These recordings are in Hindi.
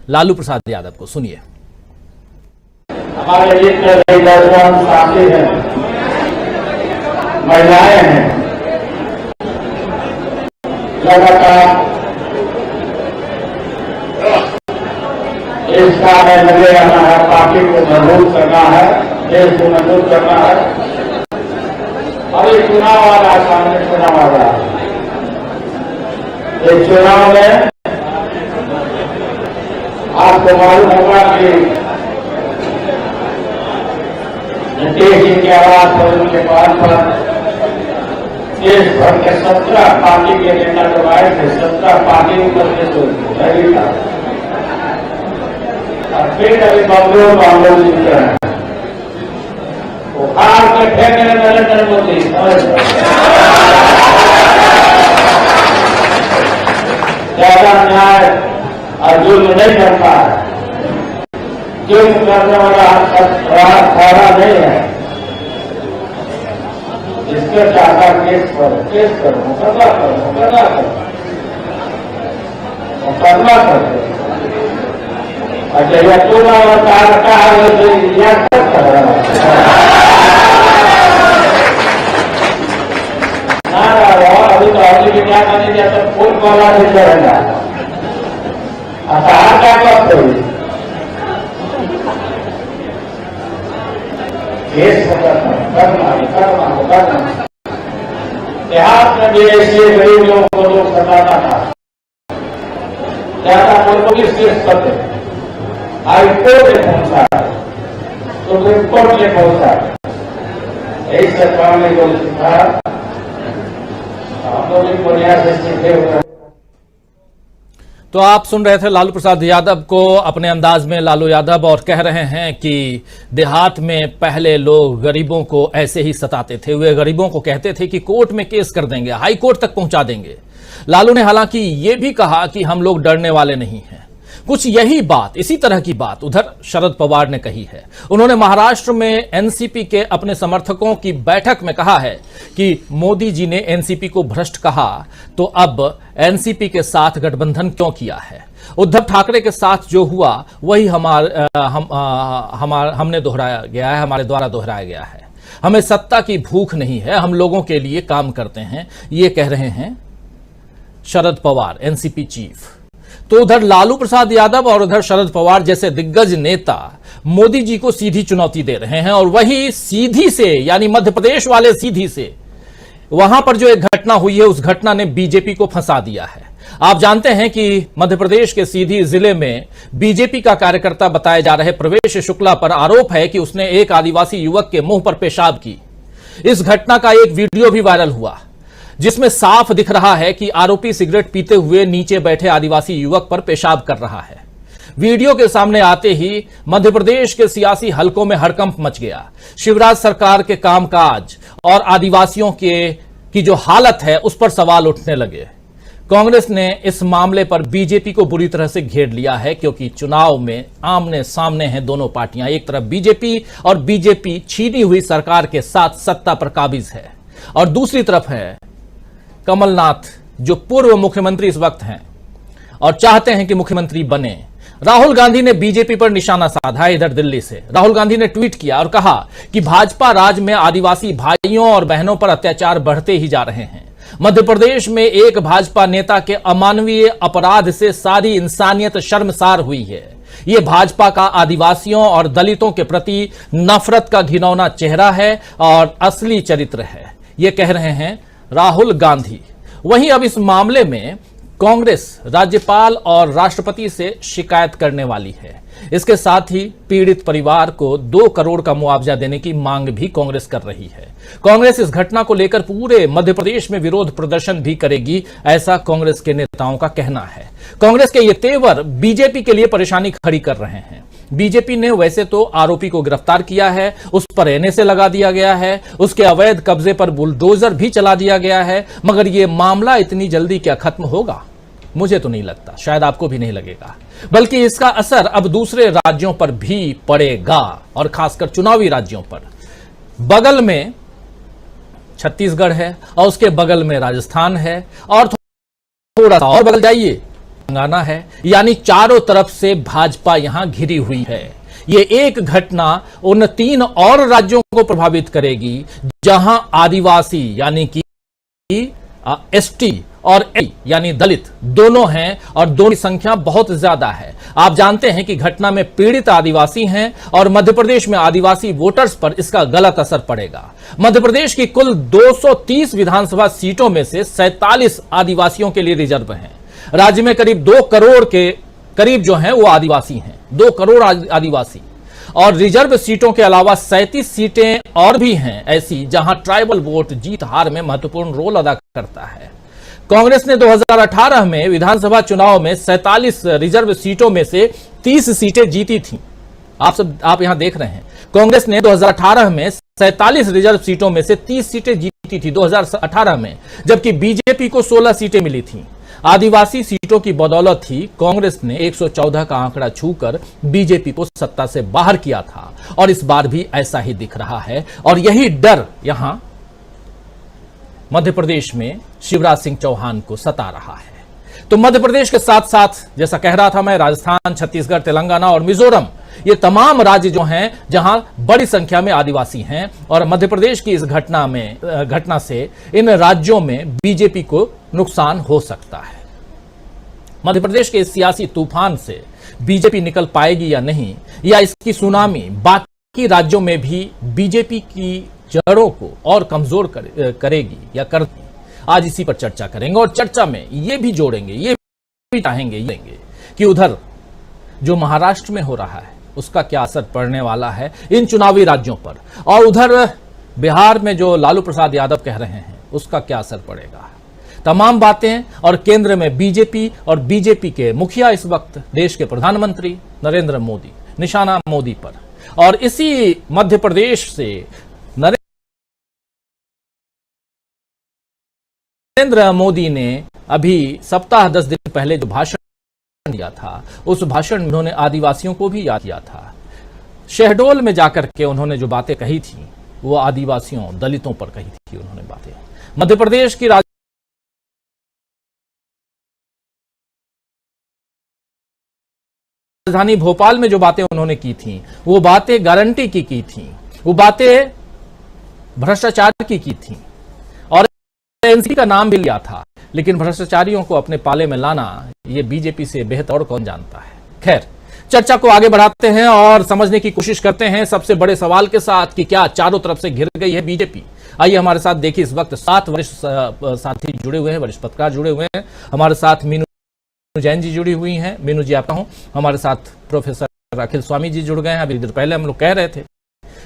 लालू प्रसाद यादव को। सुनिए। हमारे जितने नौजवान साथी हैं, महिलाएं हैं, लगातार इस काम में लगे रहना है, पार्टी को मजबूत करना है, देश को मजबूत करना है। अभी चुनाव आ रहा है, सामने चुनाव आ रहा है। इस चुनाव में आपको मालूम होगा कि नीतीश जी की आवाज पर, उनके बाद पर देश भर के 17 पार्टी के नेता जो आए थे, 17 पार्टी ऊपर से रही था। और फिर अभी बंगलोर में हम लोग जीत रहे हैं। उखाड़ के फेंक रहे नरेंद्र मोदी। ज्यादा न्याय और जुल्म नहीं करता है, जुल्म करने वाला सारा नहीं है। जिसके चाहता केस करो, मुकदमा करो। अच्छा, यह चुनाव का है अभी तो अभी भी क्या करने दिया तो फूल वाला नहीं करेगा। आधार क्या बात है, केस करना। देहात में भी ऐसे गरीब लोगों को लोग सताता था, ज्यादा पुलिस केस करते, हाईकोर्ट में पहुंचा, सुप्रीम कोर्ट में पहुंचा। यही सरकार ने जो सीखा, हम लोग भी बढ़िया से सीखे हुए। तो आप सुन रहे थे लालू प्रसाद यादव को अपने अंदाज में लालू यादव, और कह रहे हैं कि देहात में पहले लोग गरीबों को ऐसे ही सताते थे। वे गरीबों को कहते थे कि कोर्ट में केस कर देंगे, हाई कोर्ट तक पहुंचा देंगे। लालू ने हालांकि ये भी कहा कि हम लोग डरने वाले नहीं हैं। कुछ यही बात, इसी तरह की बात उधर शरद पवार ने कही है। उन्होंने महाराष्ट्र में एनसीपी के अपने समर्थकों की बैठक में कहा है कि मोदी जी ने एनसीपी को भ्रष्ट कहा, तो अब एनसीपी के साथ गठबंधन क्यों किया है? उद्धव ठाकरे के साथ जो हुआ वही हमने दोहराया गया है, हमारे द्वारा दोहराया गया है। हमें सत्ता की भूख नहीं है, हम लोगों के लिए काम करते हैं, ये कह रहे हैं शरद पवार, एनसीपी चीफ। तो उधर लालू प्रसाद यादव और उधर शरद पवार जैसे दिग्गज नेता मोदी जी को सीधी चुनौती दे रहे हैं, और वही सीधी से, यानी मध्य प्रदेश वाले सीधी से, वहां पर जो एक घटना हुई है उस घटना ने बीजेपी को फंसा दिया है। आप जानते हैं कि मध्य प्रदेश के सीधी जिले में बीजेपी का कार्यकर्ता बताए जा रहे प्रवेश शुक्ला पर आरोप है कि उसने एक आदिवासी युवक के मुंह पर पेशाब की। इस घटना का एक वीडियो भी वायरल हुआ जिसमें साफ दिख रहा है कि आरोपी सिगरेट पीते हुए नीचे बैठे आदिवासी युवक पर पेशाब कर रहा है। वीडियो के सामने आते ही मध्य प्रदेश के सियासी हलकों में हड़कंप मच गया। शिवराज सरकार के कामकाज और आदिवासियों की जो हालत है उस पर सवाल उठने लगे। कांग्रेस ने इस मामले पर बीजेपी को बुरी तरह से घेर लिया है, क्योंकि चुनाव में आमने सामने हैं दोनों पार्टियां। एक तरफ बीजेपी, और बीजेपी छीनी हुई सरकार के साथ सत्ता पर काबिज है, और दूसरी तरफ है कमलनाथ, जो पूर्व मुख्यमंत्री इस वक्त हैं और चाहते हैं कि मुख्यमंत्री बने। राहुल गांधी ने बीजेपी पर निशाना साधा है। इधर दिल्ली से राहुल गांधी ने ट्वीट किया और कहा कि भाजपा राज में आदिवासी भाइयों और बहनों पर अत्याचार बढ़ते ही जा रहे हैं। मध्य प्रदेश में एक भाजपा नेता के अमानवीय अपराध से सारी इंसानियत शर्मसार हुई है। यह भाजपा का आदिवासियों और दलितों के प्रति नफरत का घिनौना चेहरा है और असली चरित्र है, यह कह रहे हैं राहुल गांधी। वहीं अब इस मामले में कांग्रेस राज्यपाल और राष्ट्रपति से शिकायत करने वाली है। इसके साथ ही पीड़ित परिवार को 2 करोड़ का मुआवजा देने की मांग भी कांग्रेस कर रही है। कांग्रेस इस घटना को लेकर पूरे मध्य प्रदेश में विरोध प्रदर्शन भी करेगी, ऐसा कांग्रेस के नेताओं का कहना है। कांग्रेस के ये तेवर बीजेपी के लिए परेशानी खड़ी कर रहे हैं। बीजेपी ने वैसे तो आरोपी को गिरफ्तार किया है, उस पर एनएसए लगा दिया गया है, उसके अवैध कब्जे पर बुलडोजर भी चला दिया गया है, मगर यह मामला इतनी जल्दी क्या खत्म होगा? मुझे तो नहीं लगता, शायद आपको भी नहीं लगेगा, बल्कि इसका असर अब दूसरे राज्यों पर भी पड़ेगा, और खासकर चुनावी राज्यों पर। बगल में छत्तीसगढ़ है और उसके बगल में राजस्थान है, और थोड़ा सा और बगल जाइए तेलंगाना है, यानी चारों तरफ से भाजपा यहां घिरी हुई है। ये एक घटना उन 3 और राज्यों को प्रभावित करेगी जहां आदिवासी यानी कि एसटी और यानी दलित दोनों हैं और दोनों की संख्या बहुत ज्यादा है। आप जानते हैं कि घटना में पीड़ित आदिवासी हैं और मध्य प्रदेश में आदिवासी वोटर्स पर इसका गलत असर पड़ेगा। मध्य प्रदेश की कुल 230 विधानसभा सीटों में से 47 आदिवासियों के लिए रिजर्व हैं। राज्य में करीब 2 करोड़ के करीब जो हैं वो आदिवासी हैं, 2 करोड़ आदिवासी। और रिजर्व सीटों के अलावा 37 सीटें और भी हैं ऐसी जहां ट्राइबल वोट जीत हार में महत्वपूर्ण रोल अदा करता है। कांग्रेस ने 2018 में विधानसभा चुनाव में 47 रिजर्व सीटों में से 30 सीटें जीती थीं। आप यहां देख रहे हैं, कांग्रेस ने 2018 में 47 रिजर्व सीटों में से 30 सीटें जीती थी 2018 में, जबकि बीजेपी को 16 सीटें मिली थीं। आदिवासी सीटों की बदौलत ही कांग्रेस ने 114 का आंकड़ा छूकर बीजेपी को सत्ता से बाहर किया था और इस बार भी ऐसा ही दिख रहा है। और यही डर यहां मध्य प्रदेश में शिवराज सिंह चौहान को सता रहा है। तो मध्य प्रदेश के साथ साथ, जैसा कह रहा था मैं, राजस्थान, छत्तीसगढ़, तेलंगाना और मिजोरम, ये तमाम राज्य जो हैं जहां बड़ी संख्या में आदिवासी हैं और मध्य प्रदेश की इस घटना से इन राज्यों में बीजेपी को नुकसान हो सकता है। मध्य प्रदेश के इस सियासी तूफान से बीजेपी निकल पाएगी या नहीं, या इसकी सुनामी बाकी राज्यों में भी बीजेपी की जड़ों को और कमजोर करेगी या करती, आज इसी पर चर्चा करेंगे। और चर्चा में ये भी जोड़ेंगे, ये भी चाहेंगे कि उधर जो महाराष्ट्र में हो रहा है उसका क्या असर पड़ने वाला है इन चुनावी राज्यों पर, और उधर बिहार में जो लालू प्रसाद यादव कह रहे हैं उसका क्या असर पड़ेगा। तमाम बातें, और केंद्र में बीजेपी और बीजेपी के मुखिया इस वक्त देश के प्रधानमंत्री नरेंद्र मोदी, निशाना मोदी पर। और इसी मध्य प्रदेश से नरेंद्र मोदी ने अभी सप्ताह 10 दिन पहले जो भाषण दिया था, उस भाषण में उन्होंने आदिवासियों को भी याद किया था। शहडोल में जाकर के उन्होंने जो बातें कही थी वो आदिवासियों, दलितों पर कही थी उन्होंने बातें। मध्य प्रदेश की राजधानी भोपाल में जो बातें उन्होंने की थी वो बातें गारंटी की थी, वो बातें भ्रष्टाचार की थी और एनसीपी का नाम भी लिया था। लेकिन भ्रष्टाचारियों को अपने पाले में लाना ये बीजेपी से बेहतर और कौन जानता है। खैर, चर्चा को आगे बढ़ाते हैं और समझने की कोशिश करते हैं सबसे बड़े सवाल के साथ कि क्या चारों तरफ से घिर गई है बीजेपी। आइए हमारे साथ देखिए, इस वक्त 7 वरिष्ठ साथी जुड़े हुए हैं, वरिष्ठ पत्रकार जुड़े हुए हैं। हमारे साथ मीनू जैन जी जुड़ी हुई हैं। मीनू जी आपका हूं। हमारे साथ प्रोफेसर अखिल स्वामी जी जुड़ गए हैं। अभी देर पहले हम लोग कह रहे थे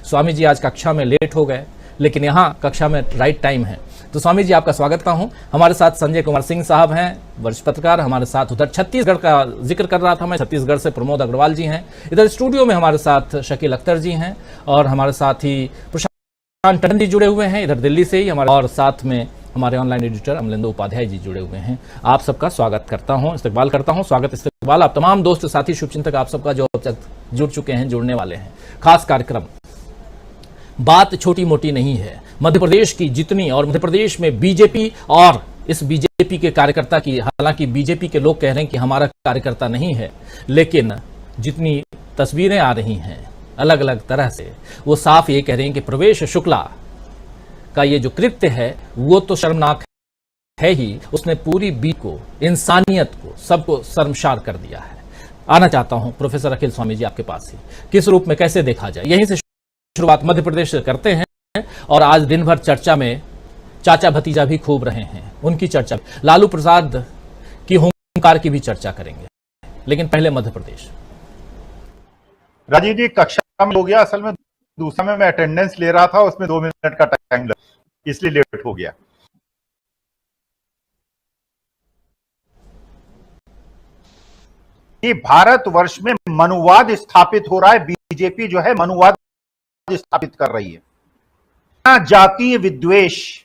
स्वामी जी आज कक्षा में लेट हो गए, लेकिन यहाँ कक्षा में राइट टाइम है। तो स्वामी जी आपका स्वागत करता हूं। हमारे साथ संजय कुमार सिंह साहब हैं, वरिष्ठ पत्रकार। हमारे साथ उधर छत्तीसगढ़ का जिक्र कर रहा था मैं, छत्तीसगढ़ से प्रमोद अग्रवाल जी हैं। इधर स्टूडियो में हमारे साथ शकील अख्तर जी हैं और हमारे साथ ही प्रशांत टंडन जी जुड़े हुए हैं इधर दिल्ली से ही हमारे, और साथ में हमारे ऑनलाइन एडिटर अमलेंदु उपाध्याय जी जुड़े हुए हैं। आप सबका स्वागत करता हूं, इस्तकबाल करता हूं। स्वागत इस्तकबाल आप तमाम दोस्त साथी शुभचिंतक आप सबका जो अब तक जुड़ चुके हैं, जुड़ने वाले हैं। खास कार्यक्रम, बात छोटी मोटी नहीं है। मध्य प्रदेश की जितनी, और मध्य प्रदेश में बीजेपी और इस बीजेपी के कार्यकर्ता की, हालांकि बीजेपी के लोग कह रहे हैं कि हमारा कार्यकर्ता नहीं है, लेकिन जितनी तस्वीरें आ रही हैं अलग अलग तरह से, वो साफ ये कह रहे हैं कि प्रवेश शुक्ला का ये जो कृत्य है वो तो शर्मनाक है ही, उसने पूरी बी को, इंसानियत को, सबको शर्मसार कर दिया है। आना चाहता हूं प्रोफेसर अखिल स्वामी जी आपके पास ही, किस रूप में कैसे देखा जाए। यहीं से शुरुआत मध्य प्रदेश से करते हैं और आज दिन भर चर्चा में चाचा भतीजा भी खूब रहे हैं, उनकी चर्चा, लालू प्रसाद की हुंकार की भी चर्चा करेंगे, लेकिन पहले मध्य प्रदेश। राजीव जी, कक्षा में हो गया, असल में दूसरा में मैं अटेंडेंस ले रहा था, उसमें 2 मिनट का टाइम लगा, इसलिए लेट हो गया। कि भारतवर्ष में मनुवाद स्थापित हो रहा है, बीजेपी जो है मनुवाद स्थापित कर रही है। इतना जातीय विद्वेष,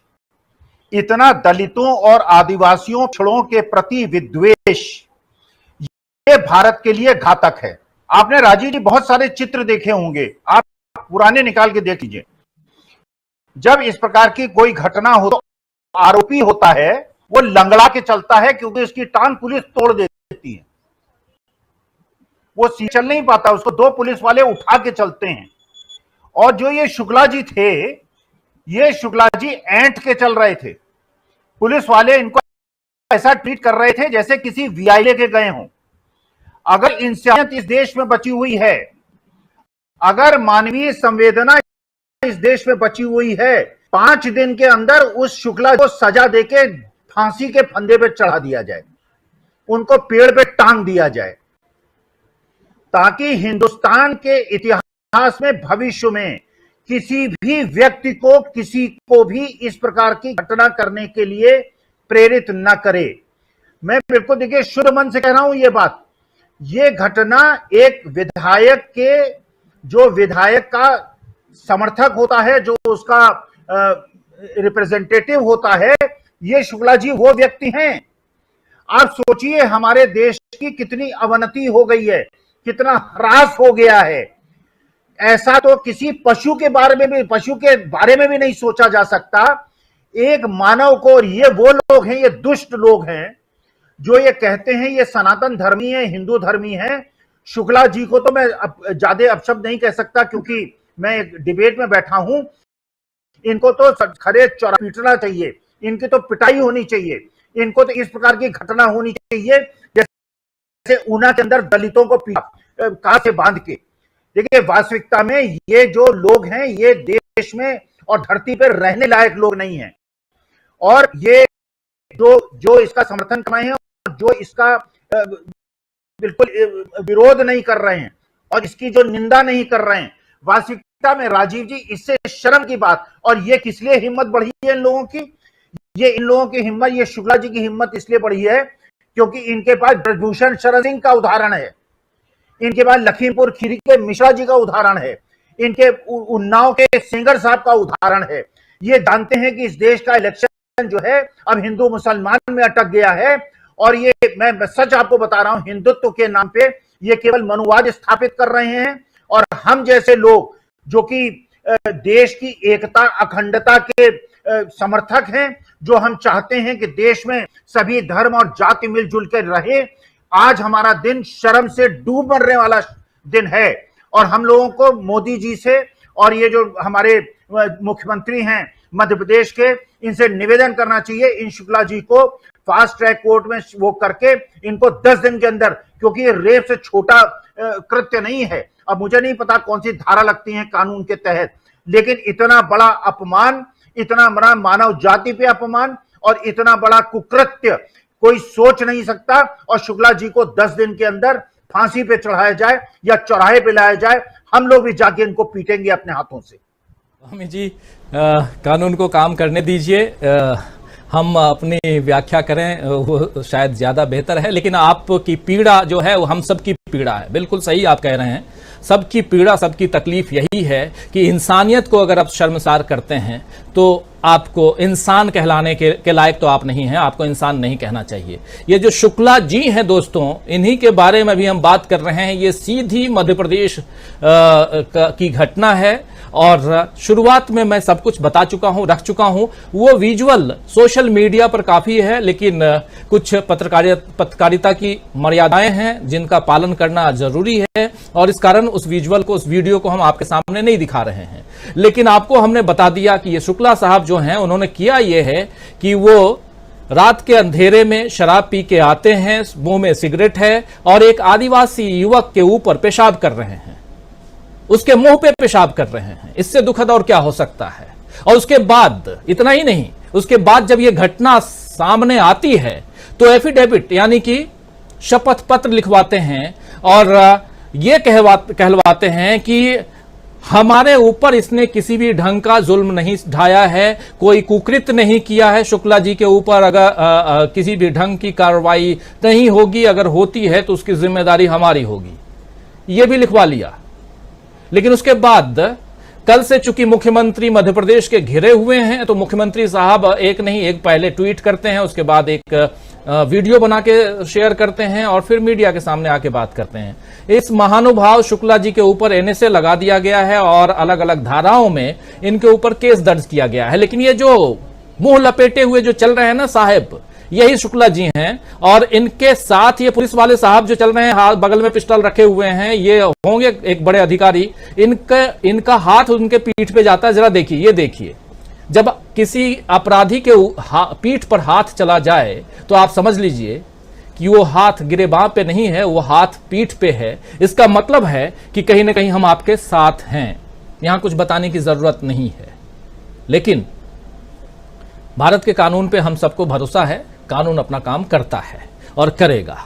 इतना दलितों और आदिवासियों पिछड़ों के प्रति विद्वेष, ये भारत के लिए घातक है। आपने राजीव जी बहुत सारे चित्र देखे होंगे, आप पुराने निकाल के देख लीजिए। जब इस प्रकार की कोई घटना हो तो आरोपी होता है वो लंगड़ा के चलता है, क्योंकि उसकी टांग पुलिस तोड़ देती वो चल नहीं पाता, उसको दो पुलिस वाले उठा के चलते हैं। और जो ये शुक्ला जी थे, ये शुक्ला जी ऐंठ के चल रहे थे। पुलिस वाले इनको ऐसा ट्रीट कर रहे थे जैसे किसी वीआईपी के गए हों। अगर इंसानियत इस देश में बची हुई है, अगर मानवीय संवेदना इस देश में बची हुई है, 5 दिन के अंदर उस शुक्ला को सजा देके फांसी के फंदे पे चढ़ा दिया जाए, उनको पेड़ पे टांग दिया जाए, ताकि हिंदुस्तान के इतिहास में भविष्य में किसी भी व्यक्ति को, किसी को भी इस प्रकार की घटना करने के लिए प्रेरित न करे। मैं बिल्कुल देखिए शुद्ध मन से कह रहा हूं ये बात। ये घटना एक विधायक के, जो विधायक का समर्थक होता है, जो उसका रिप्रेजेंटेटिव होता है, ये शुक्ला जी वो व्यक्ति हैं। आप सोचिए हमारे देश की कितनी अवनति हो गई है, कितना ह्रास हो गया है। ऐसा तो किसी पशु के बारे में भी नहीं सोचा जा सकता। एक मानव को, और ये वो लोग हैं, ये दुष्ट लोग हैं जो ये कहते हैं ये सनातन धर्मी है, हिंदू धर्मी है। शुक्ला जी को तो मैं ज्यादा अपशब्द नहीं कह सकता, क्योंकि मैं एक डिबेट में बैठा हूं। इनको तो खड़े चौरा पीटना चाहिए, इनकी तो पिटाई होनी चाहिए, इनको तो इस प्रकार की घटना होनी चाहिए जैसे ऊना के अंदर दलितों को पीटा कार से बांध के। देखिए वास्तविकता में ये जो लोग हैं, ये देश में और धरती पर रहने लायक लोग नहीं हैं। और ये जो इसका समर्थन कर रहे हैं, जो इसका बिल्कुल विरोध नहीं कर रहे हैं और इसकी जो निंदा नहीं कर रहे हैं, वास्तविकता में राजीव जी इससे शर्म की बात। और ये किस लिए हिम्मत बढ़ी है इन लोगों की? ये इन लोगों की हिम्मत, ये शुक्ला जी की हिम्मत इसलिए बढ़ी है क्योंकि इनके पास ब्रजभूषण शरण सिंह का उदाहरण है, इनके पास लखीमपुर खीरी के मिश्रा जी का उदाहरण है, इनके उन्नाव के सेंगर साहब का उदाहरण है। ये जानते हैं कि इस देश का इलेक्शन जो है अब हिंदू मुसलमान में अटक गया है। और ये मैं सच आपको बता रहा हूं, हिंदुत्व के नाम पे ये केवल मनुवाद स्थापित कर रहे हैं। और हम जैसे लोग जो कि देश की एकता, अखंडता के समर्थक हैं, जो हम चाहते हैं कि देश में सभी धर्म और जाति मिलजुल कर रहे, आज हमारा दिन शर्म से डूब मरने वाला दिन है। और हम लोगों को मोदी जी से और ये जो हमारे मुख्यमंत्री हैं मध्य प्रदेश के, इनसे निवेदन करना चाहिए इन शुक्ला जी को फास्ट ट्रैक कोर्ट में वो करके इनको 10 दिन के अंदर, क्योंकि ये रेप से छोटा कृत्य नहीं है। अब मुझे नहीं पता कौन सी धारा लगती है कानून के तहत, लेकिन इतना बड़ा अपमान, इतना बड़ा मानव जाति पे अपमान और इतना बड़ा कुकृत्य कोई सोच नहीं सकता। और शुक्ला जी को 10 दिन के अंदर फांसी पे चढ़ाया जाए या चौराहे पे लाया जाए, हम लोग भी जाके इनको पीटेंगे अपने हाथों से। अमित जी, कानून को काम करने दीजिए, हम अपनी व्याख्या करें वो शायद ज्यादा बेहतर है। लेकिन आपकी पीड़ा जो है वो हम सबकी पीड़ा है। बिल्कुल सही आप कह रहे हैं, सबकी पीड़ा, सबकी तकलीफ यही है कि इंसानियत को अगर आप शर्मसार करते हैं तो आपको इंसान कहलाने के लायक तो आप नहीं हैं, आपको इंसान नहीं कहना चाहिए। ये जो शुक्ला जी हैं दोस्तों, इन्हीं के बारे में भी हम बात कर रहे हैं। ये सीधी मध्य प्रदेश की घटना है और शुरुआत में मैं सब कुछ बता चुका हूं, रख चुका हूं। वो विजुअल सोशल मीडिया पर काफी है, लेकिन कुछ पत्रकारिता की मर्यादाएं हैं जिनका पालन करना जरूरी है और इस कारण उस विजुअल को, उस वीडियो को हम आपके सामने नहीं दिखा रहे हैं। लेकिन आपको हमने बता दिया कि ये शुक्ला साहब जो हैं, उन्होंने किया ये है कि वो रात के अंधेरे में शराब पी के आते हैं, मुंह में सिगरेट है और एक आदिवासी युवक के ऊपर पेशाब कर रहे हैं, उसके मुंह पे पेशाब कर रहे हैं। इससे दुखद और क्या हो सकता है। और उसके बाद इतना ही नहीं, उसके बाद जब यह घटना सामने आती है तो एफिडेविट यानी कि शपथ पत्र लिखवाते हैं और ये कहलवाते हैं कि हमारे ऊपर इसने किसी भी ढंग का जुल्म नहीं ढाया है, कोई कुकृत्य नहीं किया है। शुक्ला जी के ऊपर अगर किसी भी ढंग की कार्रवाई नहीं होगी, अगर होती है तो उसकी जिम्मेदारी हमारी होगी, ये भी लिखवा लिया। लेकिन उसके बाद कल से चूंकि मुख्यमंत्री मध्य प्रदेश के घिरे हुए हैं, तो मुख्यमंत्री साहब एक नहीं एक पहले ट्वीट करते हैं, उसके बाद एक वीडियो बना के शेयर करते हैं और फिर मीडिया के सामने आके बात करते हैं। इस महानुभाव शुक्ला जी के ऊपर एनएसए लगा दिया गया है और अलग अलग धाराओं में इनके ऊपर केस दर्ज किया गया है। लेकिन ये जो मुंह लपेटे हुए जो चल रहे हैं ना साहब, यही शुक्ला जी हैं, और इनके साथ ये पुलिस वाले साहब जो चल रहे हैं, हाथ बगल में पिस्टल रखे हुए हैं, ये होंगे एक बड़े अधिकारी। इनका हाथ उनके पीठ पे जाता है। जरा देखिए, ये देखिए, जब किसी अपराधी के पीठ पर हाथ चला जाए तो आप समझ लीजिए कि वो हाथ गिरेबां पे नहीं है, वो हाथ पीठ पे है। इसका मतलब है कि कहीं ना कहीं हम आपके साथ हैं। यहां कुछ बताने की जरूरत नहीं है, लेकिन भारत के कानून पे हम सबको भरोसा है। कानून अपना काम करता है और करेगा।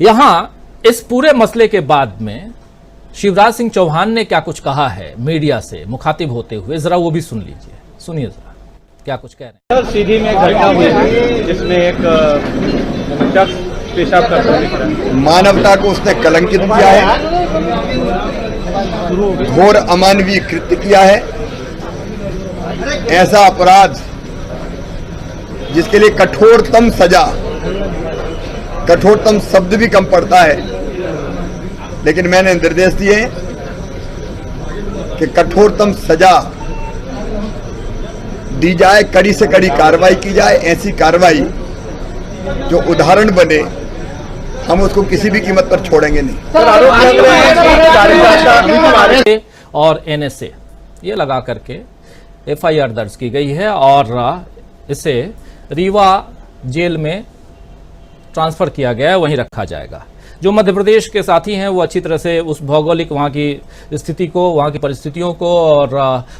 यहां इस पूरे मसले के बाद में शिवराज सिंह चौहान ने क्या कुछ कहा है मीडिया से मुखातिब होते हुए, जरा वो भी सुन लीजिए। सुनिए जरा क्या कुछ कह रहे हैं। सीधी में घटना हुई है जिसमें एक शख्स पेशाब करता दिख रहा है। मानवता को उसने कलंकित किया है, घोर अमानवीय कृत्य किया है। ऐसा अपराध जिसके लिए कठोरतम सजा, कठोरतम शब्द भी कम पड़ता है, लेकिन मैंने निर्देश दिए कि कठोरतम सजा दी जाए, कड़ी से कड़ी कार्रवाई की जाए। ऐसी कार्रवाई जो उदाहरण बने, हम उसको किसी भी कीमत पर छोड़ेंगे नहीं। और एनएसए ये लगा करके एफआईआर दर्ज की गई है और इसे रीवा जेल में ट्रांसफर किया गया है, वहीं रखा जाएगा। जो मध्य प्रदेश के साथी हैं वो अच्छी तरह से उस भौगोलिक वहाँ की स्थिति को, वहाँ की परिस्थितियों को और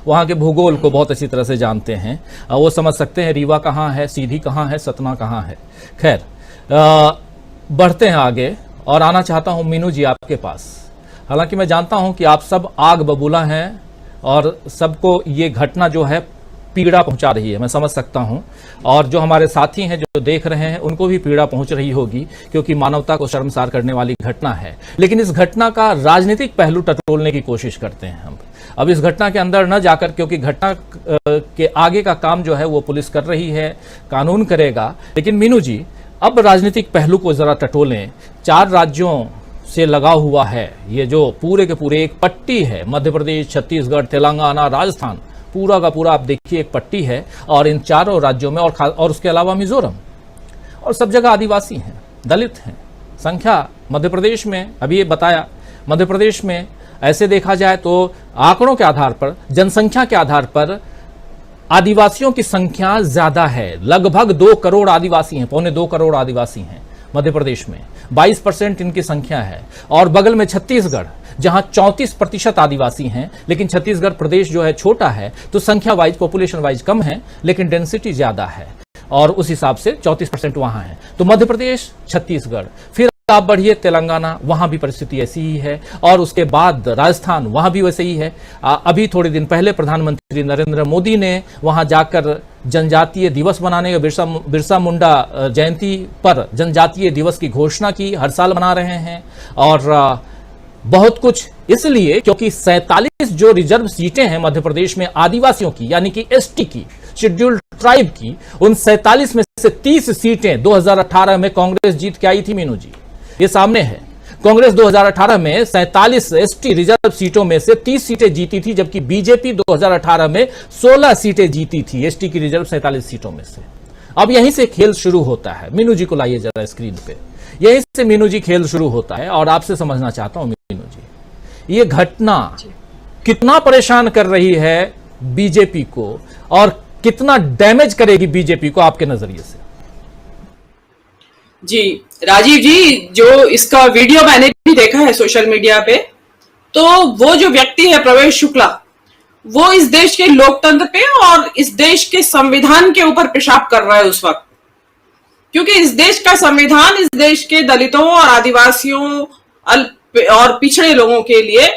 वहाँ के भूगोल को बहुत अच्छी तरह से जानते हैं। वो समझ सकते हैं रीवा कहाँ है, सीधी कहाँ है, सतना कहाँ है। खैर, बढ़ते हैं आगे और आना चाहता हूँ मीनू जी आपके पास। हालांकि मैं जानता हूँ कि आप सब आग बबूला हैं और सबको ये घटना जो है पीड़ा पहुंचा रही है, मैं समझ सकता हूं। और जो हमारे साथी हैं जो देख रहे हैं उनको भी पीड़ा पहुंच रही होगी, क्योंकि मानवता को शर्मसार करने वाली घटना है। लेकिन इस घटना का राजनीतिक पहलू टटोलने की कोशिश करते हैं हम। अब इस घटना के अंदर न जाकर, क्योंकि घटना के आगे का काम जो है वो पुलिस कर रही है, कानून करेगा। लेकिन मीनू जी, अब राजनीतिक पहलू को जरा टटोलें। 4 राज्यों से लगा हुआ है ये जो पूरे के पूरे एक पट्टी है, मध्य प्रदेश, छत्तीसगढ़, तेलंगाना, राजस्थान, पूरा का पूरा आप देखिए एक पट्टी है। और इन 4 राज्यों में और उसके अलावा मिजोरम, और सब जगह आदिवासी हैं, दलित हैं। संख्या मध्य प्रदेश में, अभी ये बताया, मध्य प्रदेश में ऐसे देखा जाए तो आंकड़ों के आधार पर, जनसंख्या के आधार पर आदिवासियों की संख्या ज्यादा है। लगभग 2 करोड़ आदिवासी हैं, 1.25 करोड़ आदिवासी हैं मध्य प्रदेश में। 22% इनकी संख्या है। और बगल में छत्तीसगढ़, जहां 34% आदिवासी हैं। लेकिन छत्तीसगढ़ प्रदेश जो है छोटा है, तो संख्या वाइज, पॉपुलेशन वाइज कम है, लेकिन डेंसिटी ज्यादा है और उस हिसाब से 34% वहां है। तो मध्य प्रदेश, छत्तीसगढ़, फिर आप बढ़िए तेलंगाना, वहां भी परिस्थिति ऐसी ही है। और उसके बाद राजस्थान, वहां भी वैसे ही है। अभी थोड़े दिन पहले प्रधानमंत्री नरेंद्र मोदी ने वहां जाकर जनजातीय दिवस मनाने का, बिरसा मुंडा जयंती पर जनजातीय दिवस की घोषणा की। हर साल मना रहे हैं। और बहुत कुछ इसलिए क्योंकि 47 जो रिजर्व सीटें हैं मध्य प्रदेश में आदिवासियों की, यानी कि एसटी की, शेड्यूल्ड ट्राइब की, उन 47 में से 30 सीटें 2018 में कांग्रेस जीत के आई थी। मीनू जी, ये सामने है। कांग्रेस 2018 में 47 एसटी रिजर्व सीटों में से 30 सीटें जीती थी, जबकि बीजेपी 2018 में 16 सीटें जीती थी एसटी की रिजर्व 47 सीटों में से। अब यहीं से खेल शुरू होता है। मीनू जी को लाइए जरा स्क्रीन पे। यहीं से मीनू जी खेल शुरू होता है और आपसे समझना चाहता हूं मीनू जी, ये घटना कितना परेशान कर रही है बीजेपी को और कितना डैमेज करेगी बीजेपी को आपके नजरिए से? जी राजीव जी, जो इसका वीडियो मैंने भी देखा है सोशल मीडिया पे, तो वो जो व्यक्ति है प्रवेश शुक्ला, वो इस देश के लोकतंत्र पे और इस देश के संविधान के ऊपर पेशाब कर रहा है उस वक्त। क्योंकि इस देश का संविधान इस देश के दलितों और आदिवासियों और पिछड़े लोगों के लिए,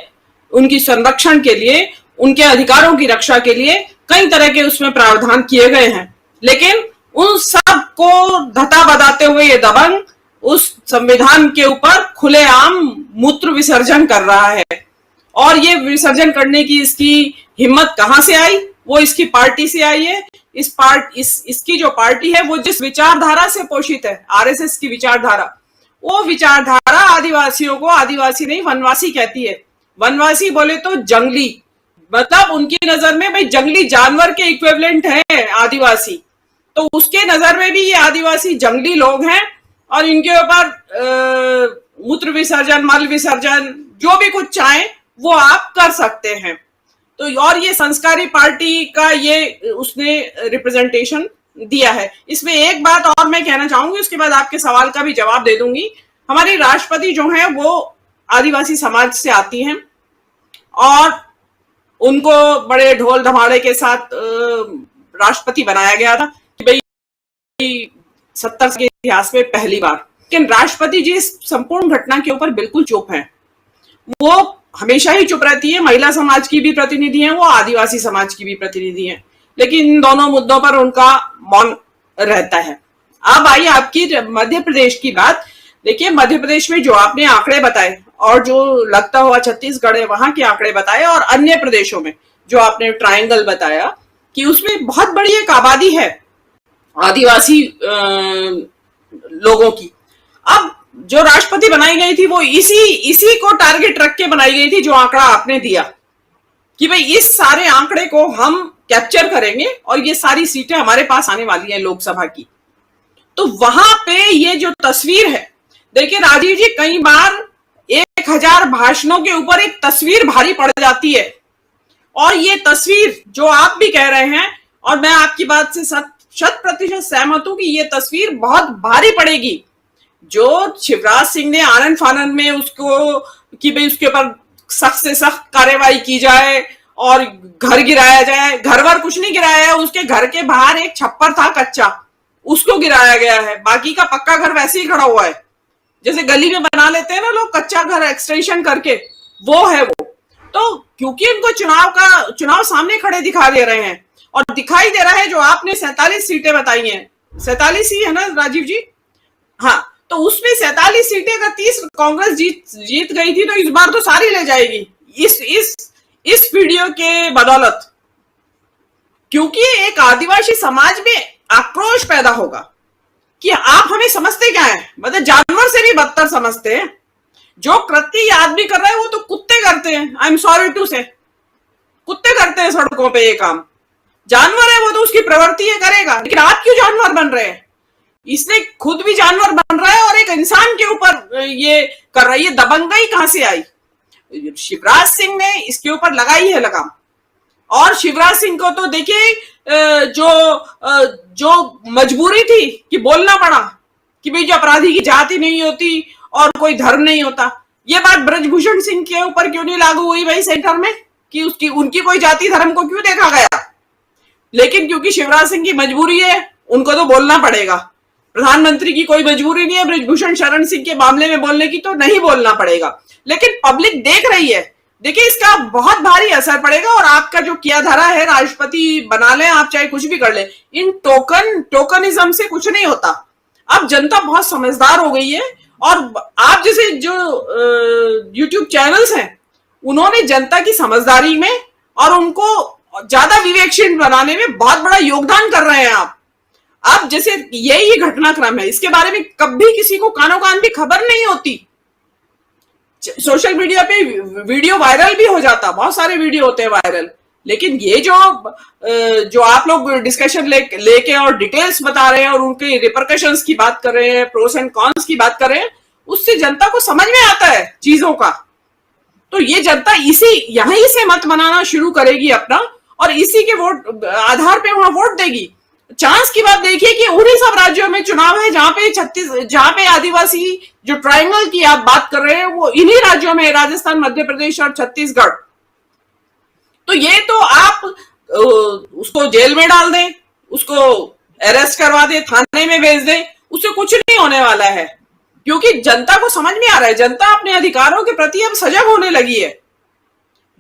उनकी संरक्षण के लिए, उनके अधिकारों की रक्षा के लिए कई तरह के उसमें प्रावधान किए गए हैं। लेकिन उन सब को धता बदाते हुए ये दबंग उस संविधान के ऊपर खुलेआम मूत्र विसर्जन कर रहा है। और ये विसर्जन करने की इसकी हिम्मत कहां से आई? वो इसकी पार्टी से आई है। इसकी जो पार्टी है वो जिस विचारधारा से पोषित है, आरएसएस की विचारधारा, वो विचारधारा आदिवासियों को आदिवासी नहीं वनवासी कहती है। वनवासी बोले तो जंगली, मतलब उनकी नजर में भाई जंगली जानवर के इक्विवेलेंट है आदिवासी। तो उसके नजर में भी ये आदिवासी जंगली लोग हैं और इनके ऊपर मूत्र विसर्जन, मल विसर्जन, जो भी कुछ चाहे वो आप कर सकते हैं। तो और ये संस्कारी पार्टी का ये उसने रिप्रेजेंटेशन दिया है। इसमें एक बात और मैं कहना चाहूंगी, उसके बाद आपके सवाल का भी जवाब दे दूंगी। हमारी राष्ट्रपति जो है वो आदिवासी समाज से आती हैं और उनको बड़े ढोल धमाड़े के साथ राष्ट्रपति बनाया गया था कि भाई 70 के इतिहास में पहली बार। लेकिन राष्ट्रपति जी इस संपूर्ण घटना के ऊपर बिल्कुल चुप हैं। वो हमेशा ही चुप रहती है। महिला समाज की भी प्रतिनिधि हैं वो, आदिवासी समाज की भी प्रतिनिधि हैं, लेकिन इन दोनों मुद्दों पर उनका मौन रहता है। अब आइए आपकी मध्य प्रदेश की बात। देखिए, मध्य प्रदेश में जो आपने आंकड़े बताए और जो लगता हुआ छत्तीसगढ़ है वहां के आंकड़े बताए, और अन्य प्रदेशों में जो आपने ट्रायंगल बताया कि उसमें बहुत बड़ी एक आबादी है आदिवासी लोगों की। अब जो राष्ट्रपति बनाई गई थी वो इसी को टारगेट रख के बनाई गई थी, जो आंकड़ा आपने दिया कि भाई इस सारे आंकड़े को हम कैप्चर करेंगे और ये सारी सीटें हमारे पास आने वाली हैं लोकसभा की। तो वहां पे ये जो तस्वीर है, देखिए राजीव जी, कई बार 1000 भाषणों के ऊपर एक तस्वीर भारी पड़ जाती है, और ये तस्वीर जो आप भी कह रहे हैं, और मैं आपकी बात से 100% सहमत हूं कि ये तस्वीर बहुत भारी पड़ेगी। जो शिवराज सिंह ने आनंद फानंद में उसको कि भाई उसके ऊपर सख्त से सख्त कार्रवाई की जाए और घर गिराया जाए, घर वर कुछ नहीं गिराया है, उसके घर के बाहर एक छप्पर था कच्चा, उसको गिराया गया है। बाकी का पक्का घर वैसे ही खड़ा हुआ है, जैसे गली में बना लेते हैं ना लोग कच्चा घर एक्सटेंशन करके, वो है वो। तो क्योंकि इनको चुनाव सामने खड़े दिखा दे रहे हैं, और दिखाई दे रहा है जो आपने 47 सीटें बताई हैं, 47 ही है ना राजीव जी? हाँ, तो उसमें 47 सीटें अगर 30 कांग्रेस जीत गई थी तो इस बार तो सारी ले जाएगी इस वीडियो के बदौलत, क्योंकि एक आदिवासी समाज में आक्रोश पैदा होगा कि आप हमें समझते क्या है, मतलब जानवर से भी बदतर समझते हैं। जो कृत्य ये आदमी कर रहा है वो तो कुत्ते करते हैं, आई एम सॉरी टू से, कुत्ते करते हैं सड़कों पे ये काम। जानवर है वो तो उसकी प्रवृत्ति ये करेगा, लेकिन आप क्यों जानवर बन रहे हैं? इसने खुद भी जानवर बन रहा है और एक इंसान के ऊपर ये कर रहा है। ये दबंगई कहां से आई? शिवराज सिंह ने इसके ऊपर लगाई है लगाम, और शिवराज सिंह को तो देखिए जो मजबूरी थी कि बोलना पड़ा कि भाई जो अपराधी की जाति नहीं होती और कोई धर्म नहीं होता। ये बात ब्रजभूषण सिंह के ऊपर क्यों नहीं लागू हुई भाई सेंटर में कि उनकी कोई जाति धर्म को क्यों देखा गया? लेकिन क्योंकि शिवराज सिंह की मजबूरी है, उनको तो बोलना पड़ेगा। प्रधानमंत्री की कोई मजबूरी नहीं है ब्रजभूषण शरण सिंह के मामले में बोलने की, तो नहीं बोलना पड़ेगा। लेकिन पब्लिक देख रही है, देखिए इसका बहुत भारी असर पड़ेगा। और आपका जो किया धरा है, राष्ट्रपति बना लें आप, चाहे कुछ भी कर लें, इन टोकनिज्म से कुछ नहीं होता। अब जनता बहुत समझदार हो गई है, और आप जैसे जो YouTube चैनल्स हैं उन्होंने जनता की समझदारी में और उनको ज्यादा विवेकशील बनाने में बहुत बड़ा योगदान कर रहे हैं आप। अब जैसे यही घटनाक्रम है, इसके बारे में कभी किसी को कानो कान भी खबर नहीं होती। सोशल मीडिया पे वीडियो वायरल भी हो जाता, बहुत सारे वीडियो होते हैं वायरल, लेकिन ये जो आप लोग डिस्कशन लेके और डिटेल्स बता रहे हैं और उनके रिपरकशंस की बात कर रहे हैं, प्रोस एंड कॉन्स की बात कर रहे हैं, उससे जनता को समझ में आता है चीजों का। तो ये जनता यहीं से मत बनाना शुरू करेगी अपना, और इसी के वोट आधार पे वहां वोट देगी। चांस की बात देखिए कि उन्हीं सब राज्यों में चुनाव है जहां पे आदिवासी जो ट्रायंगल की आप बात कर रहे हैं वो इन्हीं राज्यों में, राजस्थान, मध्य प्रदेश और छत्तीसगढ़। तो ये तो आप उसको जेल में डाल दें, उसको अरेस्ट करवा दें, थाने में भेज दें, उससे कुछ नहीं होने वाला है, क्योंकि जनता को समझ में आ रहा है। जनता अपने अधिकारों के प्रति अब सजग होने लगी है।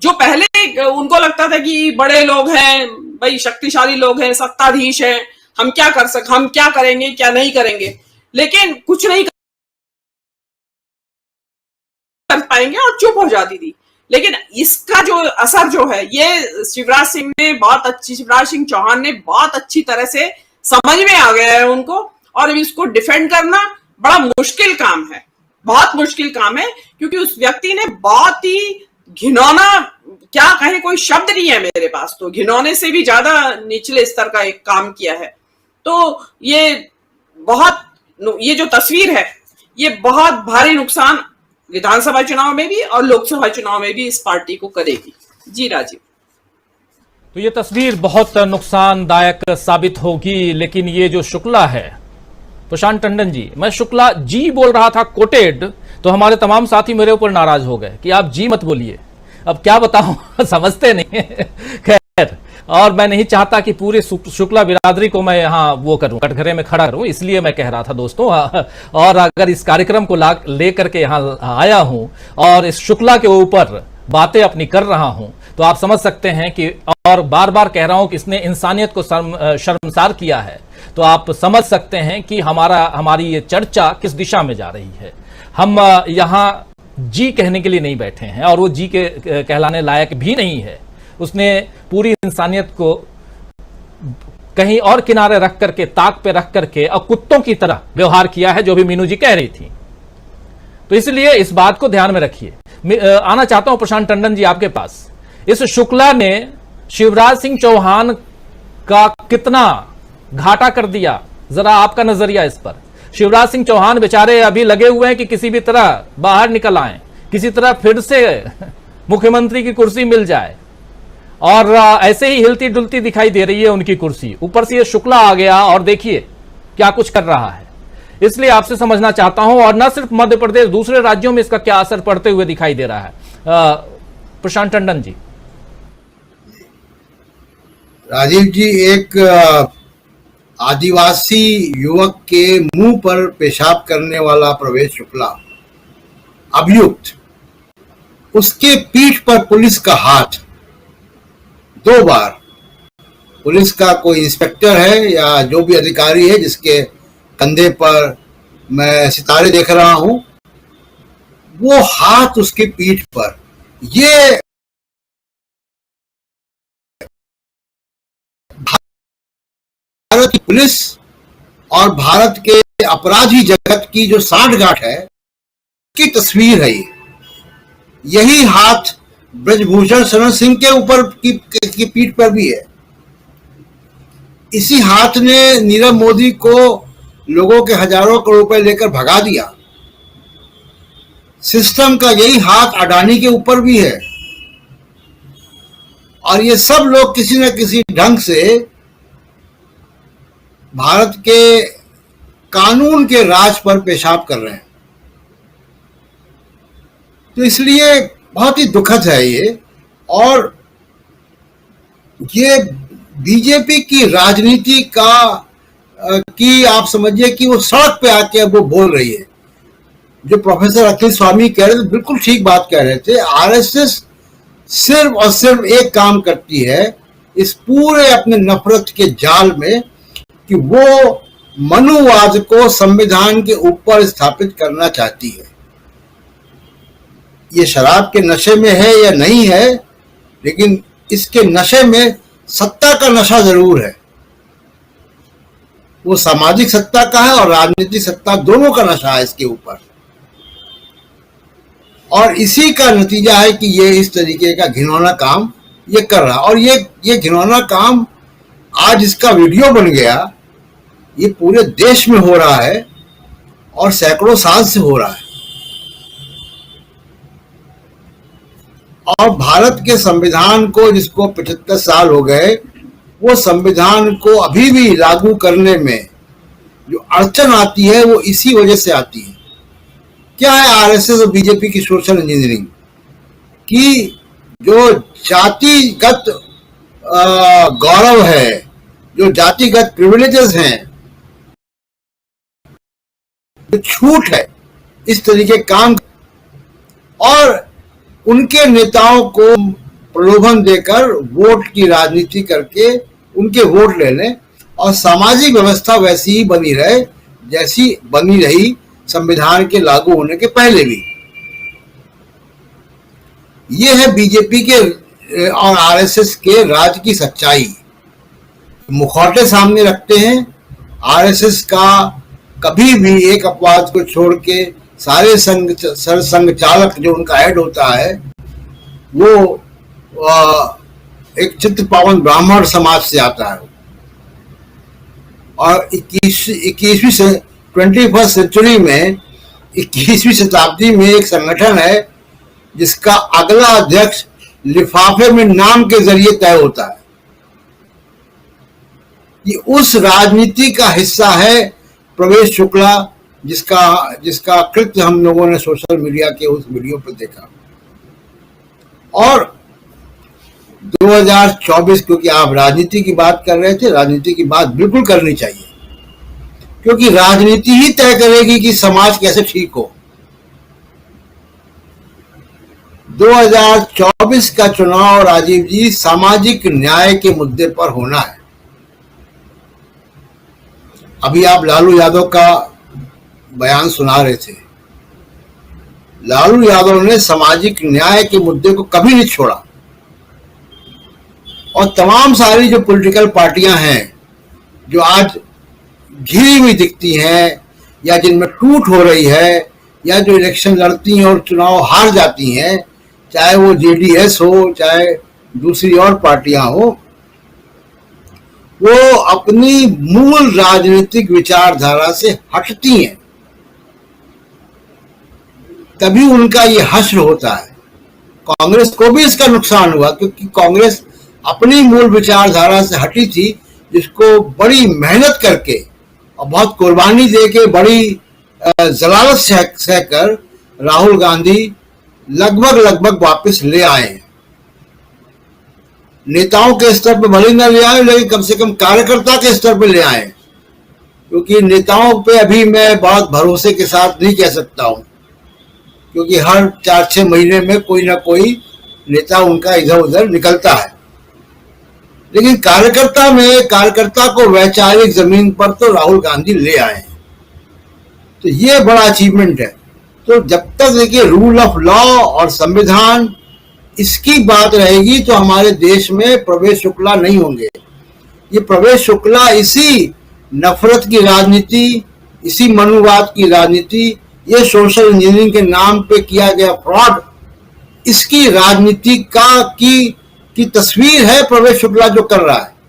जो पहले उनको लगता था कि बड़े लोग हैं भाई, शक्तिशाली लोग हैं, सत्ताधीश हैं, हम क्या करेंगे, क्या नहीं करेंगे, लेकिन कुछ नहीं कर पाएंगे और चुप हो जाती थी। लेकिन इसका जो असर जो है, ये शिवराज सिंह चौहान ने बहुत अच्छी तरह से समझ में आ गया है उनको, और इसको डिफेंड करना बड़ा मुश्किल काम है, बहुत मुश्किल काम है, क्योंकि उस व्यक्ति ने बहुत ही घिनौना, क्या कहे, कोई शब्द नहीं है मेरे पास, तो घिनौने से भी ज्यादा निचले स्तर का एक काम किया है। तो ये जो तस्वीर है ये बहुत भारी नुकसान विधानसभा चुनाव में भी और लोकसभा चुनाव में भी इस पार्टी को करेगी। जी राजीव। तो ये तस्वीर बहुत नुकसानदायक साबित होगी। लेकिन ये जो शुक्ला है, प्रशांत टंडन जी, मैं शुक्ला जी बोल रहा था कोटेड, तो हमारे तमाम साथी मेरे ऊपर नाराज हो गए कि आप जी मत बोलिए। अब क्या बताऊं समझते नहीं खैर, और मैं नहीं चाहता कि पूरे शुक्ला बिरादरी को मैं यहाँ वो करूं, कटघरे में खड़ा करूं, इसलिए मैं कह रहा था दोस्तों। और अगर इस कार्यक्रम को लेकर के यहाँ आया हूं और इस शुक्ला के ऊपर बातें अपनी कर रहा हूं, तो आप समझ सकते हैं कि, और बार बार कह रहा हूं कि इसने इंसानियत को शर्मसार किया है, तो आप समझ सकते हैं कि हमारी ये चर्चा किस दिशा में जा रही है। हम यहाँ जी कहने के लिए नहीं बैठे हैं, और वो जी के कहलाने लायक भी नहीं है। उसने पूरी इंसानियत को कहीं और किनारे रख करके, ताक पे रख करके और कुत्तों की तरह व्यवहार किया है, जो भी मीनू जी कह रही थी। तो इसलिए इस बात को ध्यान में रखिए। आना चाहता हूं प्रशांत टंडन जी आपके पास। इस शुक्ला ने शिवराज सिंह चौहान का कितना घाटा कर दिया, जरा आपका नजरिया इस पर। शिवराज सिंह चौहान बेचारे अभी लगे हुए हैं कि किसी भी तरह बाहर निकल आए, किसी तरह फिर से मुख्यमंत्री की कुर्सी मिल जाए, और ऐसे ही हिलती डुलती दिखाई दे रही है उनकी कुर्सी। ऊपर से ये शुक्ला आ गया और देखिए क्या कुछ कर रहा है। इसलिए आपसे समझना चाहता हूं, और न सिर्फ मध्य प्रदेश, दूसरे राज्यों में इसका क्या असर पड़ते हुए दिखाई दे रहा है। प्रशांत टंडन जी। राजीव जी, एक आदिवासी युवक के मुंह पर पेशाब करने वाला प्रवेश शुक्ला अभियुक्त, उसके पीठ पर पुलिस का हाथ 2 बार, पुलिस का कोई इंस्पेक्टर है या जो भी अधिकारी है जिसके कंधे पर मैं सितारे देख रहा हूं, वो हाथ उसके पीठ पर, ये भारत की पुलिस और भारत के अपराधी जगत की जो सांठगांठ है की तस्वीर है। यही हाथ ब्रजभूषण शरण सिंह के ऊपर की पीठ पर भी है। इसी हाथ ने नीरव मोदी को लोगों के हजारों करोड़ रुपए लेकर भगा दिया। सिस्टम का यही हाथ अडानी के ऊपर भी है, और ये सब लोग किसी न किसी ढंग से भारत के कानून के राज पर पेशाब कर रहे हैं। तो इसलिए बहुत ही दुखद है ये, और ये बीजेपी की राजनीति की आप समझिए कि वो सड़क पे आके अब वो बोल रही है। जो प्रोफेसर अखिल स्वामी कह रहे थे, बिल्कुल ठीक बात कह रहे थे। आरएसएस सिर्फ और सिर्फ एक काम करती है इस पूरे अपने नफरत के जाल में, कि वो मनुवाद को संविधान के ऊपर स्थापित करना चाहती है। ये शराब के नशे में है या नहीं है, लेकिन इसके नशे में सत्ता का नशा जरूर है। वो सामाजिक सत्ता का है और राजनीतिक सत्ता, दोनों का नशा है इसके ऊपर। और इसी का नतीजा है कि ये इस तरीके का घिनौना काम ये कर रहा। और ये घिनौना काम आज इसका वीडियो बन गया, ये पूरे देश में हो रहा है और सैकड़ों साल से हो रहा है। और भारत के संविधान को, जिसको 75 साल हो गए, वो संविधान को अभी भी लागू करने में जो अड़चन आती है वो इसी वजह से आती है। क्या है आरएसएस और बीजेपी की सोशल इंजीनियरिंग, कि जो जातिगत गौरव है, जो जातिगत प्रिविलेजेस हैं, जो छूट है, इस तरीके काम, और उनके नेताओं को प्रलोभन देकर वोट की राजनीति करके उनके वोट ले लें और सामाजिक व्यवस्था वैसी ही बनी रहे जैसी बनी रही संविधान के लागू होने के पहले भी। ये है बीजेपी के और आरएसएस के राज की सच्चाई। मुखौटे सामने रखते हैं। आरएसएस का कभी भी एक अपवाद को छोड़ के सारे संघ चालक जो उनका हेड होता है वो एक चित्र पावन ब्राह्मण समाज से आता है, और 21वीं सेंचुरी में 21वीं शताब्दी में एक संगठन है जिसका अगला अध्यक्ष लिफाफे में नाम के जरिए तय होता है। ये उस राजनीति का हिस्सा है प्रवेश शुक्ला, जिसका कृत्य हम लोगों ने सोशल मीडिया के उस वीडियो पर देखा। और 2024, क्योंकि आप राजनीति की बात कर रहे थे, राजनीति की बात बिल्कुल करनी चाहिए, क्योंकि राजनीति ही तय करेगी कि समाज कैसे ठीक हो। 2024 का चुनाव, राजीव जी, सामाजिक न्याय के मुद्दे पर होना है। अभी आप लालू यादव का बयान सुना रहे थे। लालू यादव ने सामाजिक न्याय के मुद्दे को कभी नहीं छोड़ा, और तमाम सारी जो पॉलिटिकल पार्टियां हैं जो आज घिरी हुई दिखती हैं या जिनमें टूट हो रही है, या जो इलेक्शन लड़ती हैं और चुनाव हार जाती हैं, चाहे वो जेडीएस हो चाहे दूसरी और पार्टियां हो, वो अपनी मूल राजनीतिक विचारधारा से हटती हैं, तभी उनका ये हश्र होता है। कांग्रेस को भी इसका नुकसान हुआ, क्योंकि कांग्रेस अपनी मूल विचारधारा से हटी थी, जिसको बड़ी मेहनत करके और बहुत कुर्बानी देके, बड़ी जलालत सहकर राहुल गांधी लगभग वापस ले आए। नेताओं के स्तर पे भले न ले आए, लेकिन कम से कम कार्यकर्ता के स्तर पे ले आए, क्योंकि नेताओं पे अभी मैं बहुत भरोसे के साथ नहीं कह सकता हूं, क्योंकि हर 4-6 महीने में कोई ना कोई नेता उनका इधर उधर निकलता है। लेकिन कार्यकर्ता को वैचारिक जमीन पर तो राहुल गांधी ले आए, तो ये बड़ा अचीवमेंट है। तो जब तक देखिए रूल ऑफ लॉ और संविधान इसकी बात रहेगी, तो हमारे देश में प्रवेश शुक्ला नहीं होंगे। ये प्रवेश शुक्ला इसी नफरत की राजनीति, इसी मनुवाद की राजनीति, ये सोशल इंजीनियरिंग के नाम पे किया गया फ्रॉड, इसकी राजनीति की तस्वीर है प्रवेश शुक्ला जो कर रहा है।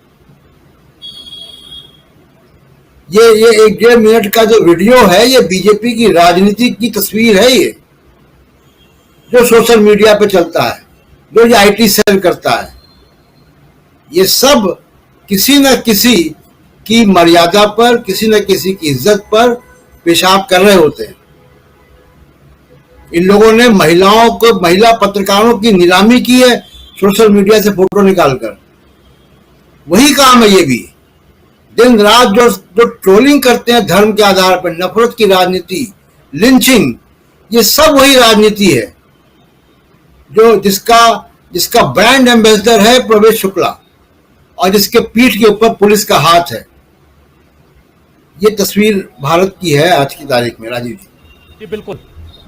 ये 1.5 मिनट का जो वीडियो है, ये बीजेपी की राजनीति की तस्वीर है, ये जो सोशल मीडिया पे चलता है, जो ये आईटी सेल करता है। ये सब किसी न किसी की मर्यादा पर, किसी न किसी की इज्जत पर पेशाब कर रहे होते हैं। इन लोगों ने महिला पत्रकारों की नीलामी की है सोशल मीडिया से फोटो निकालकर। वही काम है ये भी। दिन रात जो ट्रोलिंग करते हैं धर्म के आधार पर, नफरत की राजनीति, लिंचिंग, ये सब वही राजनीति है जो जिसका ब्रांड एम्बेसडर है प्रवेश शुक्ला, और जिसके पीठ के ऊपर पुलिस का हाथ है। ये तस्वीर भारत की है आज की तारीख में, राजीव जी। बिल्कुल,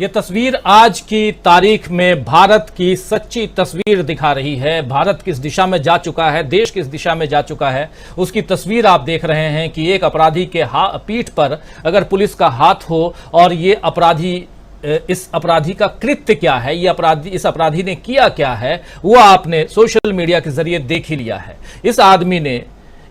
ये तस्वीर आज की तारीख में भारत की सच्ची तस्वीर दिखा रही है। भारत किस दिशा में जा चुका है, देश किस दिशा में जा चुका है, उसकी तस्वीर आप देख रहे हैं कि एक अपराधी के पीठ पर अगर पुलिस का हाथ हो, और ये इस अपराधी का कृत्य क्या है, इस अपराधी ने किया क्या है, वो आपने सोशल मीडिया के जरिए देख ही लिया है। इस आदमी ने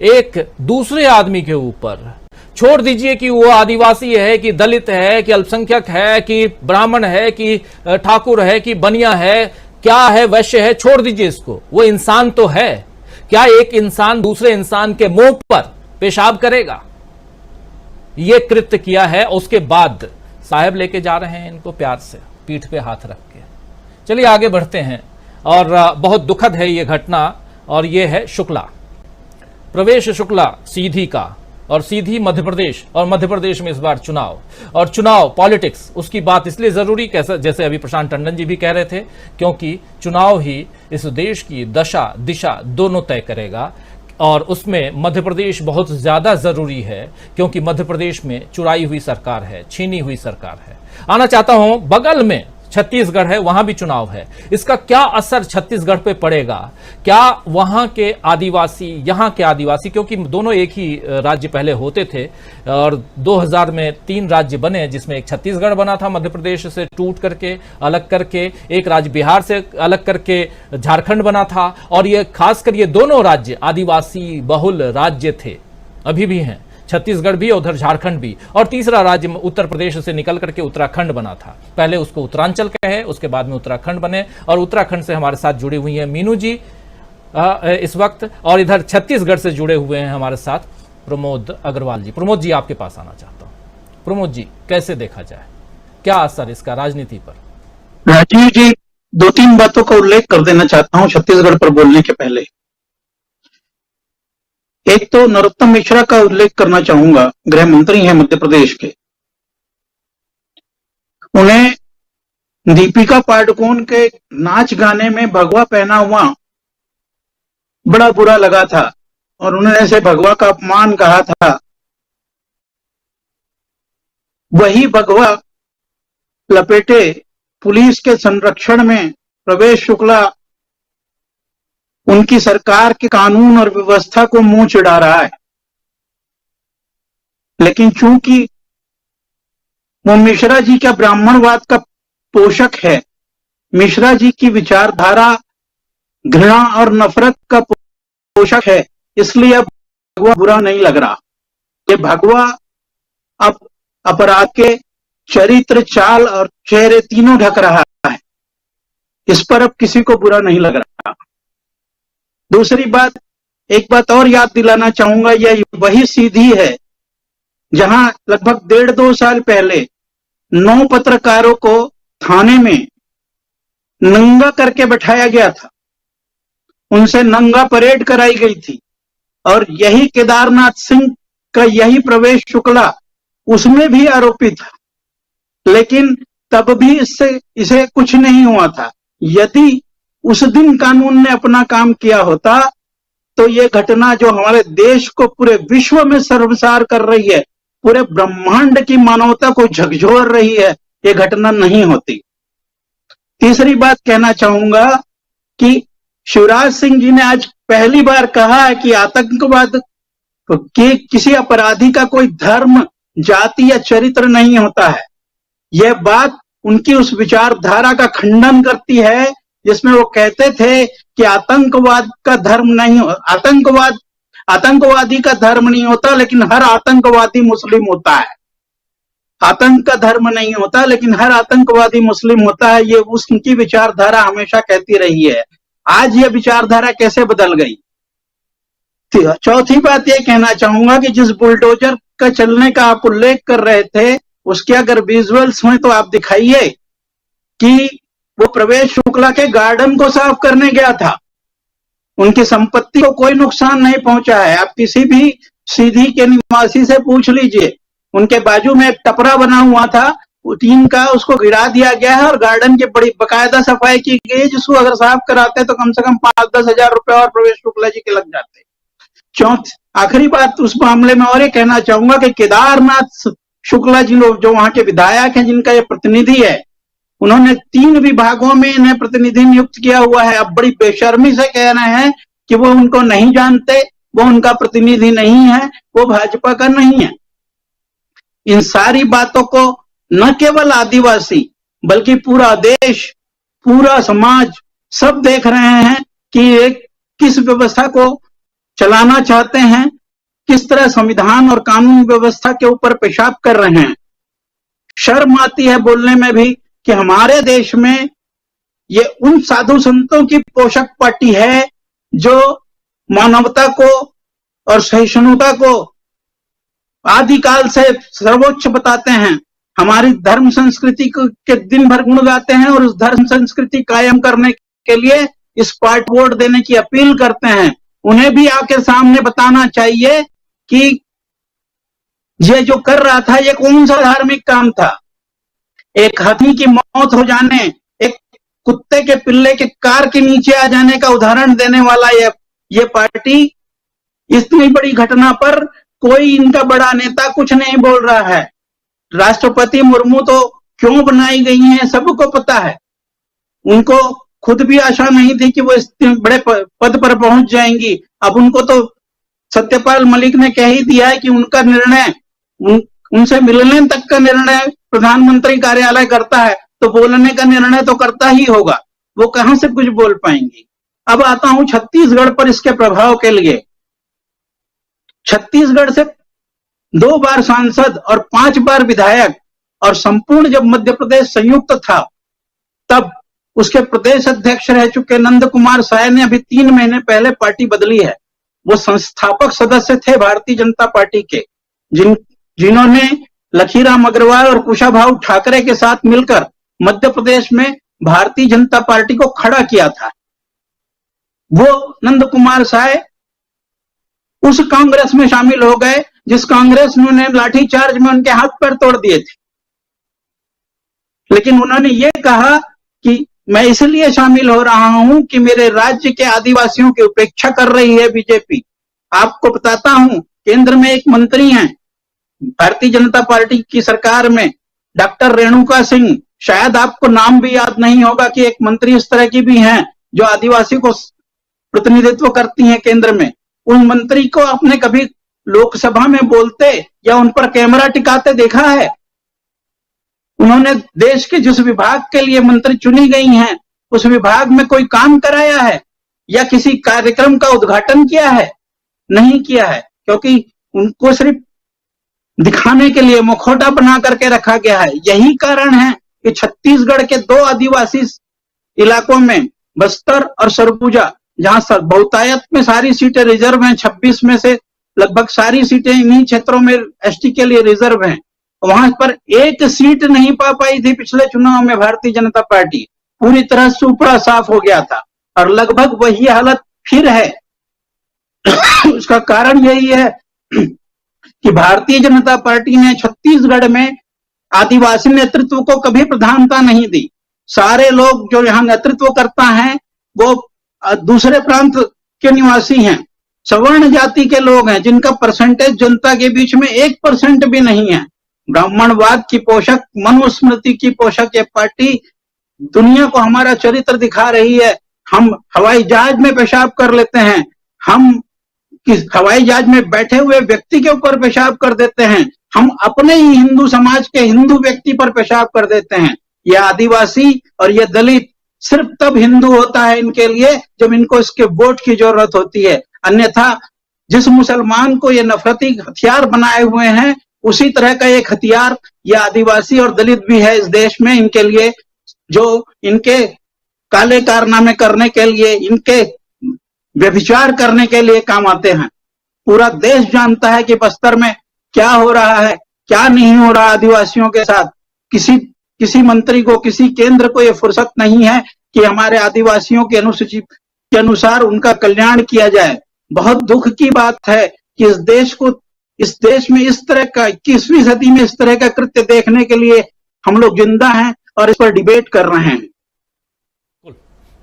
एक दूसरे आदमी के ऊपर, छोड़ दीजिए कि वो आदिवासी है कि दलित है कि अल्पसंख्यक है कि ब्राह्मण है कि ठाकुर है कि बनिया है, क्या है, वैश्य है, छोड़ दीजिए इसको, वो इंसान तो है। क्या एक इंसान दूसरे इंसान के मुंह पर पेशाब करेगा? ये कृत्य किया है। उसके बाद साहब लेके जा रहे हैं इनको प्यार से, पीठ पे हाथ रख के। चलिए आगे बढ़ते हैं। और बहुत दुखद है ये घटना, और ये है शुक्ला, प्रवेश शुक्ला सीधी का, और सीधी मध्य प्रदेश, और मध्य प्रदेश में इस बार चुनाव, और चुनाव पॉलिटिक्स, उसकी बात इसलिए जरूरी, कैसा जैसे अभी प्रशांत टंडन जी भी कह रहे थे, क्योंकि चुनाव ही इस देश की दशा दिशा दोनों तय करेगा। और उसमें मध्य प्रदेश बहुत ज्यादा जरूरी है, क्योंकि मध्य प्रदेश में चुराई हुई सरकार है, छीनी हुई सरकार है। आना चाहता हूं, बगल में छत्तीसगढ़ है, वहां भी चुनाव है। इसका क्या असर छत्तीसगढ़ पे पड़ेगा? क्या वहां के आदिवासी, यहां के आदिवासी, क्योंकि दोनों एक ही राज्य पहले होते थे, और 2000 में 3 राज्य बने, जिसमें एक छत्तीसगढ़ बना था मध्य प्रदेश से टूट करके, अलग करके, एक राज्य बिहार से अलग करके झारखंड बना था, और ये खासकर ये दोनों राज्य आदिवासी बहुल राज्य थे, अभी भी हैं। छत्तीसगढ़ भी, उधर झारखंड भी, और तीसरा राज्य उत्तर प्रदेश से निकल करके उत्तराखंड बना था। पहले उसको उत्तरांचल कहे, उसके बाद में उत्तराखंड बने, और उत्तराखंड से हमारे साथ जुड़ी हुई हैं मीनू जी इस वक्त, और इधर छत्तीसगढ़ से जुड़े हुए हैं हमारे साथ प्रमोद अग्रवाल जी। प्रमोद जी, आपके पास आना चाहता हूं। प्रमोद जी, कैसे देखा जाए, क्या असर इसका राजनीति पर? राजीव जी, 2-3 बातों का उल्लेख कर देना चाहता हूं छत्तीसगढ़ पर बोलने के पहले। एक तो नरोत्तम मिश्रा का उल्लेख करना चाहूंगा, गृह मंत्री हैं मध्य प्रदेश के। उन्हें दीपिका पादुकोण के नाच गाने में भगवा पहना हुआ बड़ा बुरा लगा था और उन्होंने इसे भगवा का अपमान कहा था। वही भगवा लपेटे पुलिस के संरक्षण में प्रवेश शुक्ला उनकी सरकार के कानून और व्यवस्था को मुंह चिढ़ा रहा है। लेकिन चूंकि वो मिश्रा जी का ब्राह्मणवाद का पोषक है, मिश्रा जी की विचारधारा घृणा और नफरत का पोषक है, इसलिए अब भगवा बुरा नहीं लग रहा। ये भगवा अब अपराध के चरित्र, चाल और चेहरे तीनों ढक रहा है। इस पर अब किसी को बुरा नहीं लग रहा। दूसरी बात, एक बात और याद दिलाना चाहूंगा, यह वही सीधी है जहां लगभग 1.5-2 साल पहले 9 पत्रकारों को थाने में नंगा करके बैठाया गया था, उनसे नंगा परेड कराई गई थी, और यही केदारनाथ सिंह का यही प्रवेश शुक्ला उसमें भी आरोपी था। लेकिन तब भी इसे कुछ नहीं हुआ था। यदि उस दिन कानून ने अपना काम किया होता तो ये घटना जो हमारे देश को पूरे विश्व में सर्वसार कर रही है, पूरे ब्रह्मांड की मानवता को झकझोर रही है, ये घटना नहीं होती। तीसरी बात कहना चाहूंगा कि शिवराज सिंह जी ने आज पहली बार कहा है कि आतंकवाद कि किसी अपराधी का कोई धर्म, जाति या चरित्र नहीं होता है। यह बात उनकी उस विचारधारा का खंडन करती है जिसमें वो कहते थे कि आतंकवाद का धर्म नहीं, आतंकवादी का धर्म नहीं होता, लेकिन हर आतंकवादी मुस्लिम होता है। आतंक का धर्म नहीं होता, लेकिन हर आतंकवादी मुस्लिम होता है, ये उनकी विचारधारा हमेशा कहती रही है। आज ये विचारधारा कैसे बदल गई? चौथी बात ये कहना चाहूंगा कि जिस बुलडोजर का चलने का आप उल्लेख कर रहे थे, उसके अगर विजुअल्स हैं तो आप दिखाइए कि वो प्रवेश शुक्ला के गार्डन को साफ करने गया था। उनकी संपत्ति को कोई नुकसान नहीं पहुंचा है। आप किसी भी सीधी के निवासी से पूछ लीजिए, उनके बाजू में एक टपरा बना हुआ था, टीम का, उसको गिरा दिया गया है और गार्डन की बड़ी बकायदा सफाई की गई है, जिसको अगर साफ कराते तो कम से कम 5-10 हजार रुपए और प्रवेश शुक्ला जी के लग जाते। आखिरी बात उस मामले में और ये कहना चाहूंगा कि केदारनाथ शुक्ला जी लोग जो वहां के विधायक हैं, जिनका ये प्रतिनिधि है, उन्होंने 3 विभागों में इन्हें प्रतिनिधि नियुक्त किया हुआ है। अब बड़ी बेशर्मी से कह रहे हैं कि वो उनको नहीं जानते, वो उनका प्रतिनिधि नहीं है, वो भाजपा का नहीं है। इन सारी बातों को न केवल आदिवासी बल्कि पूरा देश, पूरा समाज सब देख रहे हैं कि ये किस व्यवस्था को चलाना चाहते हैं, किस तरह संविधान और कानून व्यवस्था के ऊपर पेशाब कर रहे हैं। शर्म आती है बोलने में भी कि हमारे देश में ये उन साधु संतों की पोषक पार्टी है जो मानवता को और सहिष्णुता को आदिकाल से सर्वोच्च बताते हैं, हमारी धर्म संस्कृति के दिन भर गुण गाते हैं और उस धर्म संस्कृति कायम करने के लिए इस पार्टी वोट देने की अपील करते हैं। उन्हें भी आके सामने बताना चाहिए कि ये जो कर रहा था ये कौन सा धार्मिक काम था। एक हाथी की मौत हो जाने, एक कुत्ते के पिल्ले के कार के नीचे आ जाने का उदाहरण देने वाला ये पार्टी, इतनी बड़ी घटना पर कोई इनका बड़ा नेता कुछ नहीं बोल रहा है। राष्ट्रपति मुर्मू तो क्यों बनाई गई हैं सबको पता है। उनको खुद भी आशा नहीं थी कि वो इस बड़े पद पर पहुंच जाएंगी। अब उनको तो सत्यपाल मलिक ने कह ही दिया है कि उनका निर्णय, उनसे मिलने तक का निर्णय प्रधानमंत्री कार्यालय करता है, तो बोलने का निर्णय तो करता ही होगा। वो कहां से कुछ बोल पाएंगी। अब आता हूं छत्तीसगढ़ पर इसके प्रभाव के लिए। छत्तीसगढ़ से 2 बार सांसद और 5 बार विधायक, और संपूर्ण जब मध्य प्रदेश संयुक्त था तब उसके प्रदेश अध्यक्ष रह चुके नंद कुमार साय ने अभी 3 महीने पहले पार्टी बदली है। वो संस्थापक सदस्य थे भारतीय जनता पार्टी के, जिन्होंने लखीराम अग्रवाल और कुशाभाऊ ठाकरे के साथ मिलकर मध्य प्रदेश में भारतीय जनता पार्टी को खड़ा किया था। वो नंद कुमार साय उस कांग्रेस में शामिल हो गए जिस कांग्रेस ने उन्हें लाठीचार्ज में उनके हाथ पैर तोड़ दिए थे। लेकिन उन्होंने ये कहा कि मैं इसलिए शामिल हो रहा हूं कि मेरे राज्य के आदिवासियों की उपेक्षा कर रही है बीजेपी। आपको बताता हूं, केंद्र में एक मंत्री हैं भारतीय जनता पार्टी की सरकार में, डॉक्टर रेणुका सिंह। शायद आपको नाम भी याद नहीं होगा कि एक मंत्री इस तरह की भी हैं जो आदिवासी को प्रतिनिधित्व करती हैं केंद्र में। उन मंत्री को आपने कभी लोकसभा में बोलते या उन पर कैमरा टिकाते देखा है? उन्होंने देश के जिस विभाग के लिए मंत्री चुनी गई हैं उस विभाग में कोई काम कराया है या किसी कार्यक्रम का उद्घाटन किया है? नहीं किया है, क्योंकि उनको सिर्फ दिखाने के लिए मुखौटा बना करके रखा गया है। यही कारण है कि छत्तीसगढ़ के 2 आदिवासी इलाकों में, बस्तर और सरगुजा, जहां बहुतायत में सारी सीटें रिजर्व हैं, 26 में से लगभग सारी सीटें इन्हीं क्षेत्रों में एसटी के लिए रिजर्व हैं। वहां पर एक सीट नहीं पा पाई थी पिछले चुनाव में भारतीय जनता पार्टी। पूरी तरह सुपड़ा साफ हो गया था और लगभग वही हालत फिर है। उसका कारण यही है कि भारतीय जनता पार्टी ने छत्तीसगढ़ में आदिवासी नेतृत्व को कभी प्रधानता नहीं दी। सारे लोग जो यहाँ नेतृत्व करता है वो दूसरे प्रांत के निवासी हैं, सवर्ण जाति के लोग हैं, जिनका परसेंटेज जनता के बीच में 1% भी नहीं है। ब्राह्मणवाद की पोषक, मनुस्मृति की पोषक ये पार्टी दुनिया को हमारा चरित्र दिखा रही है। हम हवाई जहाज में पेशाब कर लेते हैं, हम हवाई जहाज में बैठे हुए व्यक्ति के ऊपर पेशाब कर देते हैं, हम अपने ही हिंदू समाज के हिंदू व्यक्ति पर पेशाब कर देते हैं। ये आदिवासी और ये दलित सिर्फ तब हिंदू होता है इनके लिए जब इनको इसके वोट की जरूरत होती है। अन्यथा जिस मुसलमान को ये नफरती हथियार बनाए हुए हैं उसी तरह का एक हथियार ये आदिवासी और दलित भी है इस देश में, इनके लिए, जो इनके काले कारनामे करने के लिए, इनके व्यभिचार करने के लिए काम आते हैं। पूरा देश जानता है कि बस्तर में क्या हो रहा है, क्या नहीं हो रहा आदिवासियों के साथ। किसी मंत्री को, किसी केंद्र को यह फुर्सत नहीं है कि हमारे आदिवासियों की अनुसूची के अनुसार उनका कल्याण किया जाए। बहुत दुख की बात है कि इस देश में इस तरह का 21वीं सदी में इस तरह का कृत्य देखने के लिए हम लोग जिंदा हैं और इस पर डिबेट कर रहे हैं।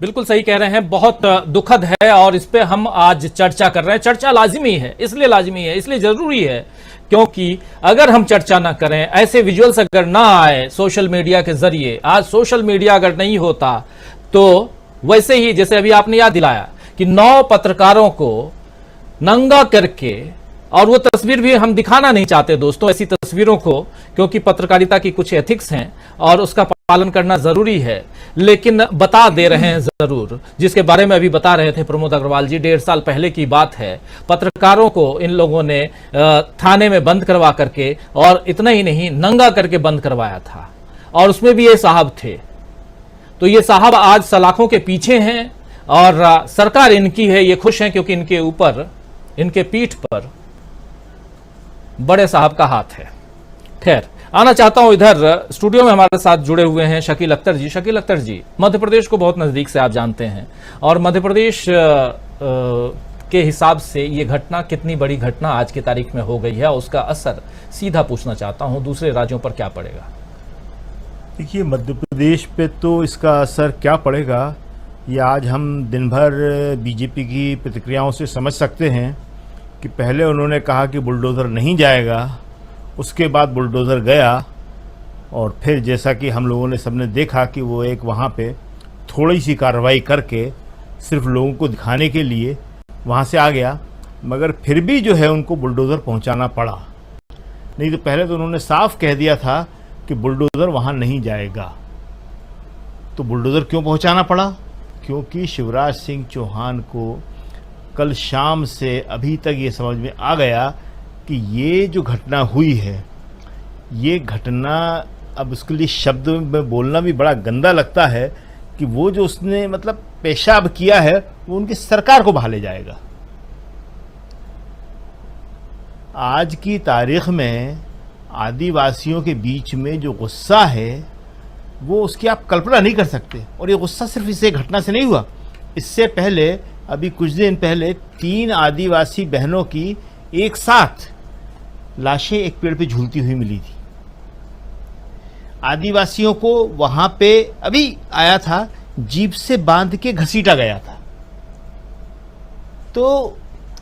बिल्कुल सही कह रहे हैं, बहुत दुखद है और इस पे हम आज चर्चा कर रहे हैं। चर्चा लाजिमी है, इसलिए जरूरी है क्योंकि अगर हम चर्चा ना करें, ऐसे विजुअल्स अगर ना आए सोशल मीडिया के जरिए, आज सोशल मीडिया अगर नहीं होता तो वैसे ही जैसे अभी आपने याद दिलाया कि 9 पत्रकारों को नंगा करके, और वो तस्वीर भी हम दिखाना नहीं चाहते दोस्तों ऐसी तस्वीरों को, क्योंकि पत्रकारिता की कुछ एथिक्स हैं और उसका पालन करना जरूरी है, लेकिन बता दे रहे हैं जरूर, जिसके बारे में अभी बता रहे थे प्रमोद अग्रवाल जी। 1.5 साल पहले की बात है, पत्रकारों को इन लोगों ने थाने में बंद करवा करके, और इतना ही नहीं नंगा करके बंद करवाया था, और उसमें भी ये साहब थे। तो ये साहब आज सलाखों के पीछे हैं और सरकार इनकी है, ये खुश हैं क्योंकि इनके ऊपर, इनके पीठ पर बड़े साहब का हाथ है। खैर, आना चाहता हूं इधर स्टूडियो में हमारे साथ जुड़े हुए हैं शकील अख्तर जी। शकील अख्तर जी, मध्य प्रदेश को बहुत नजदीक से आप जानते हैं और मध्य प्रदेश के हिसाब से ये घटना कितनी बड़ी घटना आज की तारीख में हो गई है, उसका असर सीधा पूछना चाहता हूं दूसरे राज्यों पर क्या पड़ेगा? देखिए, मध्य प्रदेश पे तो इसका असर क्या पड़ेगा ये आज हम दिन भर बीजेपी की प्रतिक्रियाओं से समझ सकते हैं कि पहले उन्होंने कहा कि बुलडोज़र नहीं जाएगा, उसके बाद बुलडोज़र गया, और फिर जैसा कि हम लोगों ने सबने देखा कि वो एक वहाँ पे थोड़ी सी कार्रवाई करके सिर्फ लोगों को दिखाने के लिए वहाँ से आ गया, मगर फिर भी जो है उनको बुलडोज़र पहुँचाना पड़ा। नहीं तो पहले तो उन्होंने साफ कह दिया था कि बुलडोज़र वहाँ नहीं जाएगा। तो बुलडोज़र क्यों पहुँचाना पड़ा? क्योंकि शिवराज सिंह चौहान को कल शाम से अभी तक ये समझ में आ गया कि ये जो घटना हुई है, ये घटना, अब उसके लिए शब्द में बोलना भी बड़ा गंदा लगता है कि वो जो उसने मतलब पेशाब किया है वो उनकी सरकार को भाले जाएगा। आज की तारीख में आदिवासियों के बीच में जो गुस्सा है वो उसकी आप कल्पना नहीं कर सकते। और ये गुस्सा सिर्फ इस घटना से नहीं हुआ, इससे पहले अभी कुछ दिन पहले 3 आदिवासी बहनों की एक साथ लाशें एक पेड़ पे झूलती हुई मिली थी। आदिवासियों को वहां पे अभी आया था, जीप से बांध के घसीटा गया था। तो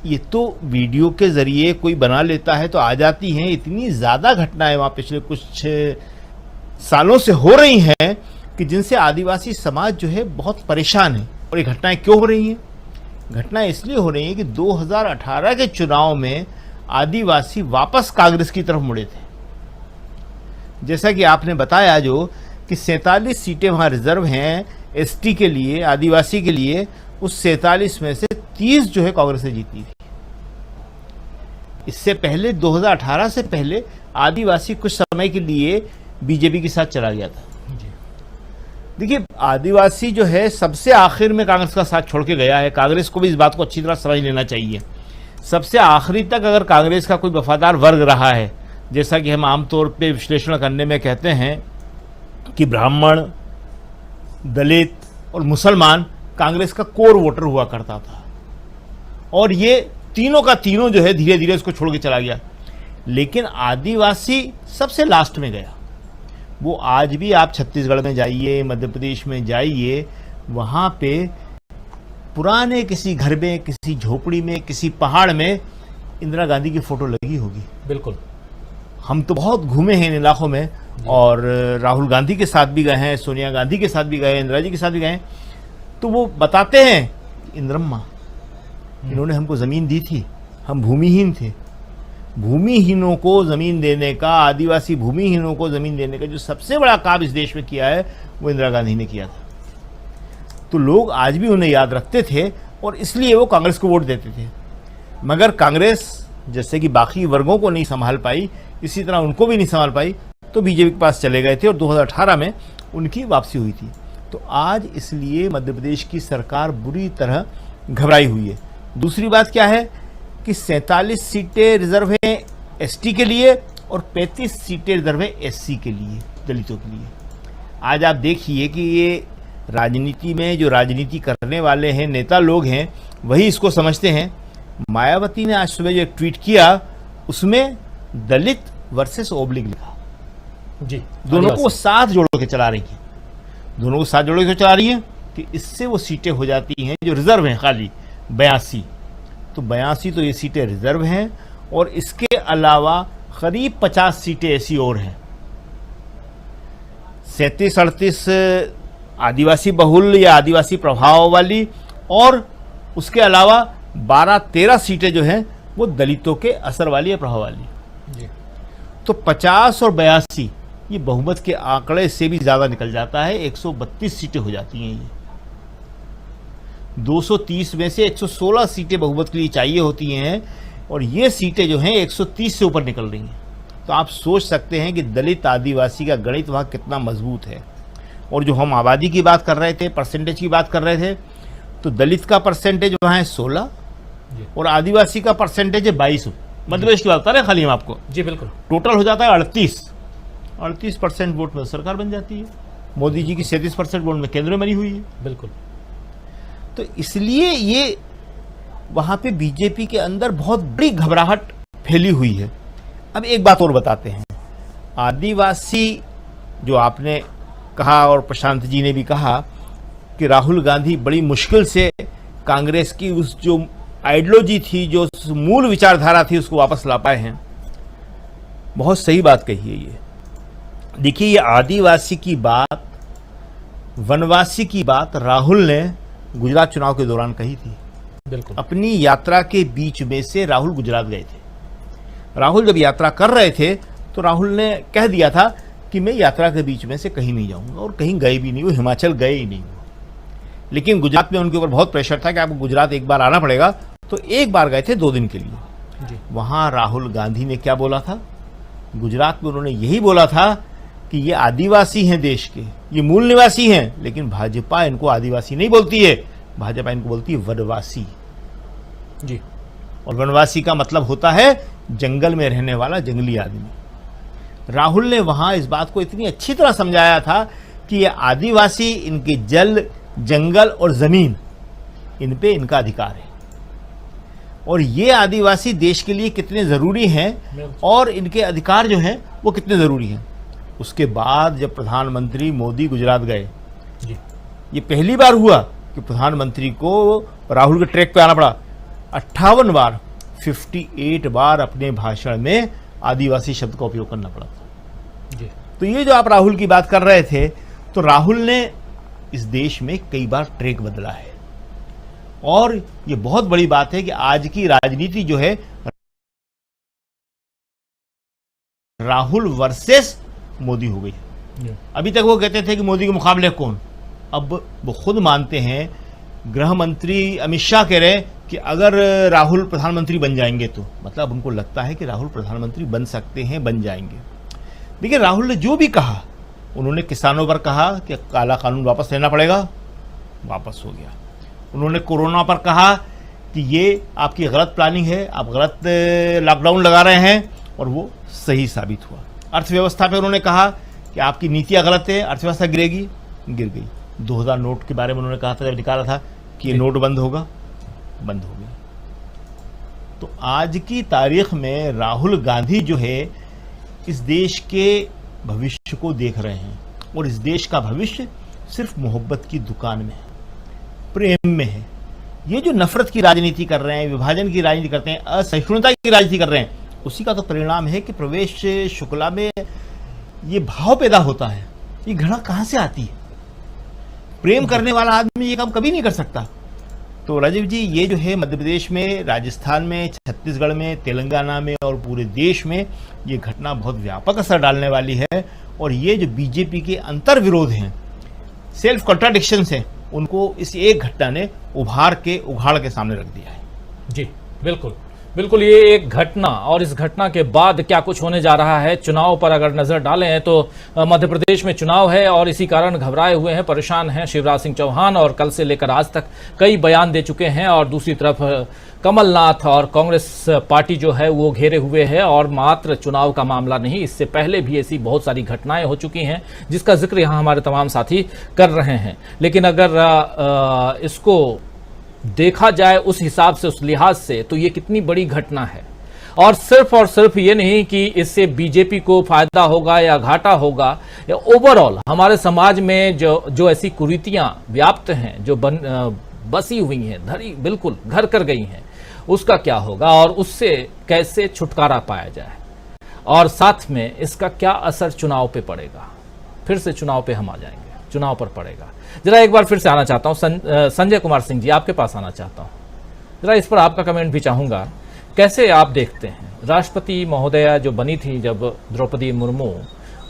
ये तो वीडियो के जरिए कोई बना लेता है तो आ जाती हैं। इतनी ज्यादा घटनाएं वहां पिछले कुछ सालों से हो रही हैं कि जिनसे आदिवासी समाज जो है बहुत परेशान है। और ये घटनाएं क्यों हो रही हैं? घटनाएं इसलिए हो रही हैं कि 2018 के चुनाव में आदिवासी वापस कांग्रेस की तरफ मुड़े थे। जैसा कि आपने बताया जो कि 47 सीटें वहां रिजर्व हैं एसटी के लिए, आदिवासी के लिए, उस 47 में से 30 जो है कांग्रेस ने जीती थी। इससे पहले 2018 से पहले आदिवासी कुछ समय के लिए बीजेपी के साथ चला गया था। देखिए, आदिवासी जो है सबसे आखिर में कांग्रेस का साथ छोड़ के गया है। कांग्रेस को भी इस बात को अच्छी तरह समझ लेना चाहिए। सबसे आखिरी तक अगर कांग्रेस का कोई वफादार वर्ग रहा है, जैसा कि हम आमतौर पे विश्लेषण करने में कहते हैं कि ब्राह्मण, दलित और मुसलमान कांग्रेस का कोर वोटर हुआ करता था, और ये तीनों का तीनों जो है धीरे धीरे उसको छोड़ के चला गया। लेकिन आदिवासी सबसे लास्ट में गया। वो आज भी आप छत्तीसगढ़ में जाइए, मध्य प्रदेश में जाइए, वहां पे पुराने किसी घर में, किसी झोपड़ी में, किसी पहाड़ में इंदिरा गांधी की फोटो लगी होगी। बिल्कुल, हम तो बहुत घूमे हैं इन इलाकों में, और राहुल गांधी के साथ भी गए हैं, सोनिया गांधी के साथ भी गए हैं, इंदिरा जी के साथ भी गए हैं। तो वो बताते हैं इंदिरम्मा, इन्होंने हमको जमीन दी थी, हम भूमिहीन थे। भूमिहीनों को जमीन देने का, आदिवासी भूमिहीनों को जमीन देने का जो सबसे बड़ा काम इस देश में किया है वो इंदिरा गांधी ने किया था। तो लोग आज भी उन्हें याद रखते थे और इसलिए वो कांग्रेस को वोट देते थे। मगर कांग्रेस जैसे कि बाकी वर्गों को नहीं संभाल पाई, इसी तरह उनको भी नहीं संभाल पाई, तो बीजेपी के पास चले गए थे और 2018 में उनकी वापसी हुई थी। तो आज इसलिए मध्य प्रदेश की सरकार बुरी तरह घबराई हुई है। दूसरी बात क्या है कि 47 सीटें रिजर्व हैं एसटी के लिए और 35 सीटें रिजर्व हैं एससी के लिए, दलितों के लिए। आज आप देखिए कि ये राजनीति में जो राजनीति करने वाले हैं, नेता लोग हैं, वही इसको समझते हैं। मायावती ने आज सुबह जो एक ट्वीट किया उसमें दलित वर्सेस ओब्लिग लिखा जी, दोनों को साथ जोड़ के चला रही है, दोनों को साथ जोड़ के चला रही है कि इससे वो सीटें हो जाती हैं जो रिजर्व हैं खाली 82। तो 82 तो ये सीटें रिजर्व हैं और इसके अलावा करीब 50 सीटें ऐसी और हैं। 37-38 आदिवासी बहुल या आदिवासी प्रभाव वाली, और उसके अलावा 12-13 सीटें जो हैं वो दलितों के असर वाली या प्रभाव वाली। जी। तो 50 और 82 ये बहुमत के आंकड़े से भी ज्यादा निकल जाता है। 132 सीटें हो जाती हैं। ये 230 में से 116 सीटें बहुमत के लिए चाहिए होती हैं और ये सीटें जो हैं 130 से ऊपर निकल रही हैं। तो आप सोच सकते हैं कि दलित आदिवासी का गणित वहाँ कितना मजबूत है। और जो हम आबादी की बात कर रहे थे, परसेंटेज की बात कर रहे थे, तो दलित का परसेंटेज वहाँ है 16 और आदिवासी का परसेंटेज है 22। मध्य प्रदेश की बात कर रहे हैं खाली हम आपको। जी बिल्कुल। टोटल हो जाता है 38% वोट में सरकार बन जाती है। मोदी जी की 37% वोट में केंद्र में बनी हुई है। बिल्कुल। तो इसलिए ये वहां पे बीजेपी के अंदर बहुत बड़ी घबराहट फैली हुई है। अब एक बात और बताते हैं, आदिवासी जो आपने कहा और प्रशांत जी ने भी कहा कि राहुल गांधी बड़ी मुश्किल से कांग्रेस की उस जो आइडियोलॉजी थी, जो मूल विचारधारा थी, उसको वापस ला पाए हैं। बहुत सही बात कही है ये। देखिए, ये आदिवासी की बात, वनवासी की बात राहुल ने गुजरात चुनाव के दौरान कही थी। बिल्कुल। अपनी यात्रा के बीच में से राहुल गुजरात गए थे। राहुल जब यात्रा कर रहे थे तो राहुल ने कह दिया था कि मैं यात्रा के बीच में से कहीं नहीं जाऊंगा, और कहीं गए भी नहीं। वो हिमाचल गए ही नहीं। लेकिन गुजरात में उनके ऊपर बहुत प्रेशर था कि आपको गुजरात एक बार आना पड़ेगा, तो एक बार गए थे 2 दिन के लिए। वहाँ राहुल गांधी ने क्या बोला था? गुजरात में उन्होंने यही बोला था कि ये आदिवासी हैं देश के, ये मूल निवासी हैं, लेकिन भाजपा इनको आदिवासी नहीं बोलती है, भाजपा इनको बोलती है वनवासी जी। और वनवासी का मतलब होता है जंगल में रहने वाला जंगली आदमी। राहुल ने वहां इस बात को इतनी अच्छी तरह समझाया था कि ये आदिवासी, इनके जल, जंगल और जमीन, इन पे इनका अधिकार है और ये आदिवासी देश के लिए कितने जरूरी हैं और इनके अधिकार जो हैं वो कितने जरूरी हैं। उसके बाद जब प्रधानमंत्री मोदी गुजरात गए, ये पहली बार हुआ कि प्रधानमंत्री को राहुल के ट्रैक पे आना पड़ा। 58 बार, 58 बार अपने भाषण में आदिवासी शब्द का उपयोग करना पड़ा था। तो ये जो आप राहुल की बात कर रहे थे, तो राहुल ने इस देश में कई बार ट्रैक बदला है और ये बहुत बड़ी बात है कि आज की राजनीति जो है राहुल वर्सेस मोदी हो गई। अभी तक वो कहते थे कि मोदी के मुकाबले कौन, अब वो खुद मानते हैं। गृह मंत्री अमित शाह कह रहे हैं कि अगर राहुल प्रधानमंत्री बन जाएंगे तो, मतलब उनको लगता है कि राहुल प्रधानमंत्री बन सकते हैं, बन जाएंगे। देखिए राहुल ने जो भी कहा, उन्होंने किसानों पर कहा कि काला कानून वापस लेना पड़ेगा, वापस हो गया। उन्होंने कोरोना पर कहा कि ये आपकी गलत प्लानिंग है, आप गलत लॉकडाउन लगा रहे हैं, और वो सही साबित हुआ। अर्थव्यवस्था पे उन्होंने कहा कि आपकी नीतियां गलत है, अर्थव्यवस्था गिरेगी, गिर गई। 2000 नोट के बारे में उन्होंने कहा था जब निकाला था कि ये नोट बंद होगा, बंद हो गया। तो आज की तारीख में राहुल गांधी जो है इस देश के भविष्य को देख रहे हैं और इस देश का भविष्य सिर्फ मोहब्बत की दुकान में है, प्रेम में है। ये जो नफरत की राजनीति कर रहे हैं, विभाजन की राजनीति करते हैं, असहिष्णुता की राजनीति कर रहे हैं, उसी का तो परिणाम है कि प्रवेश शुक्ला में ये भाव पैदा होता है। ये घृणा कहां से आती है? प्रेम करने वाला आदमी ये काम कभी नहीं कर सकता। तो राजीव जी, ये जो है मध्य प्रदेश में, राजस्थान में, छत्तीसगढ़ में, तेलंगाना में और पूरे देश में ये घटना बहुत व्यापक असर डालने वाली है। और ये जो बीजेपी के अंतर विरोध हैं, सेल्फ कॉन्ट्राडिक्शंस हैं, उनको इस एक घटना ने उघाड़ के सामने रख दिया है। जी बिल्कुल बिल्कुल, ये एक घटना, और इस घटना के बाद क्या कुछ होने जा रहा है। चुनाव पर अगर नजर डालें तो मध्य प्रदेश में चुनाव है और इसी कारण घबराए हुए हैं, परेशान हैं शिवराज सिंह चौहान, और कल से लेकर आज तक कई बयान दे चुके हैं। और दूसरी तरफ कमलनाथ और कांग्रेस पार्टी जो है वो घेरे हुए है। और मात्र चुनाव का मामला नहीं, इससे पहले भी ऐसी बहुत सारी घटनाएं हो चुकी हैं जिसका जिक्र यहाँ हमारे तमाम साथी कर रहे हैं। लेकिन अगर इसको देखा जाए उस हिसाब से, उस लिहाज से, तो ये कितनी बड़ी घटना है। और सिर्फ ये नहीं कि इससे बीजेपी को फायदा होगा या घाटा होगा, या ओवरऑल हमारे समाज में जो ऐसी कुरीतियां व्याप्त हैं, जो बसी हुई हैं, धरी बिल्कुल घर कर गई हैं, उसका क्या होगा और उससे कैसे छुटकारा पाया जाए, और साथ में इसका क्या असर चुनाव पे पड़ेगा। फिर से चुनाव पे हम आ जाएंगे, चुनाव पर पड़ेगा। जरा एक बार फिर से आना चाहता हूं संजय कुमार सिंह जी, आपके पास आना चाहता हूं, जरा इस पर आपका कमेंट भी चाहूंगा। कैसे आप देखते हैं, राष्ट्रपति महोदया जो बनी थी जब द्रौपदी मुर्मू,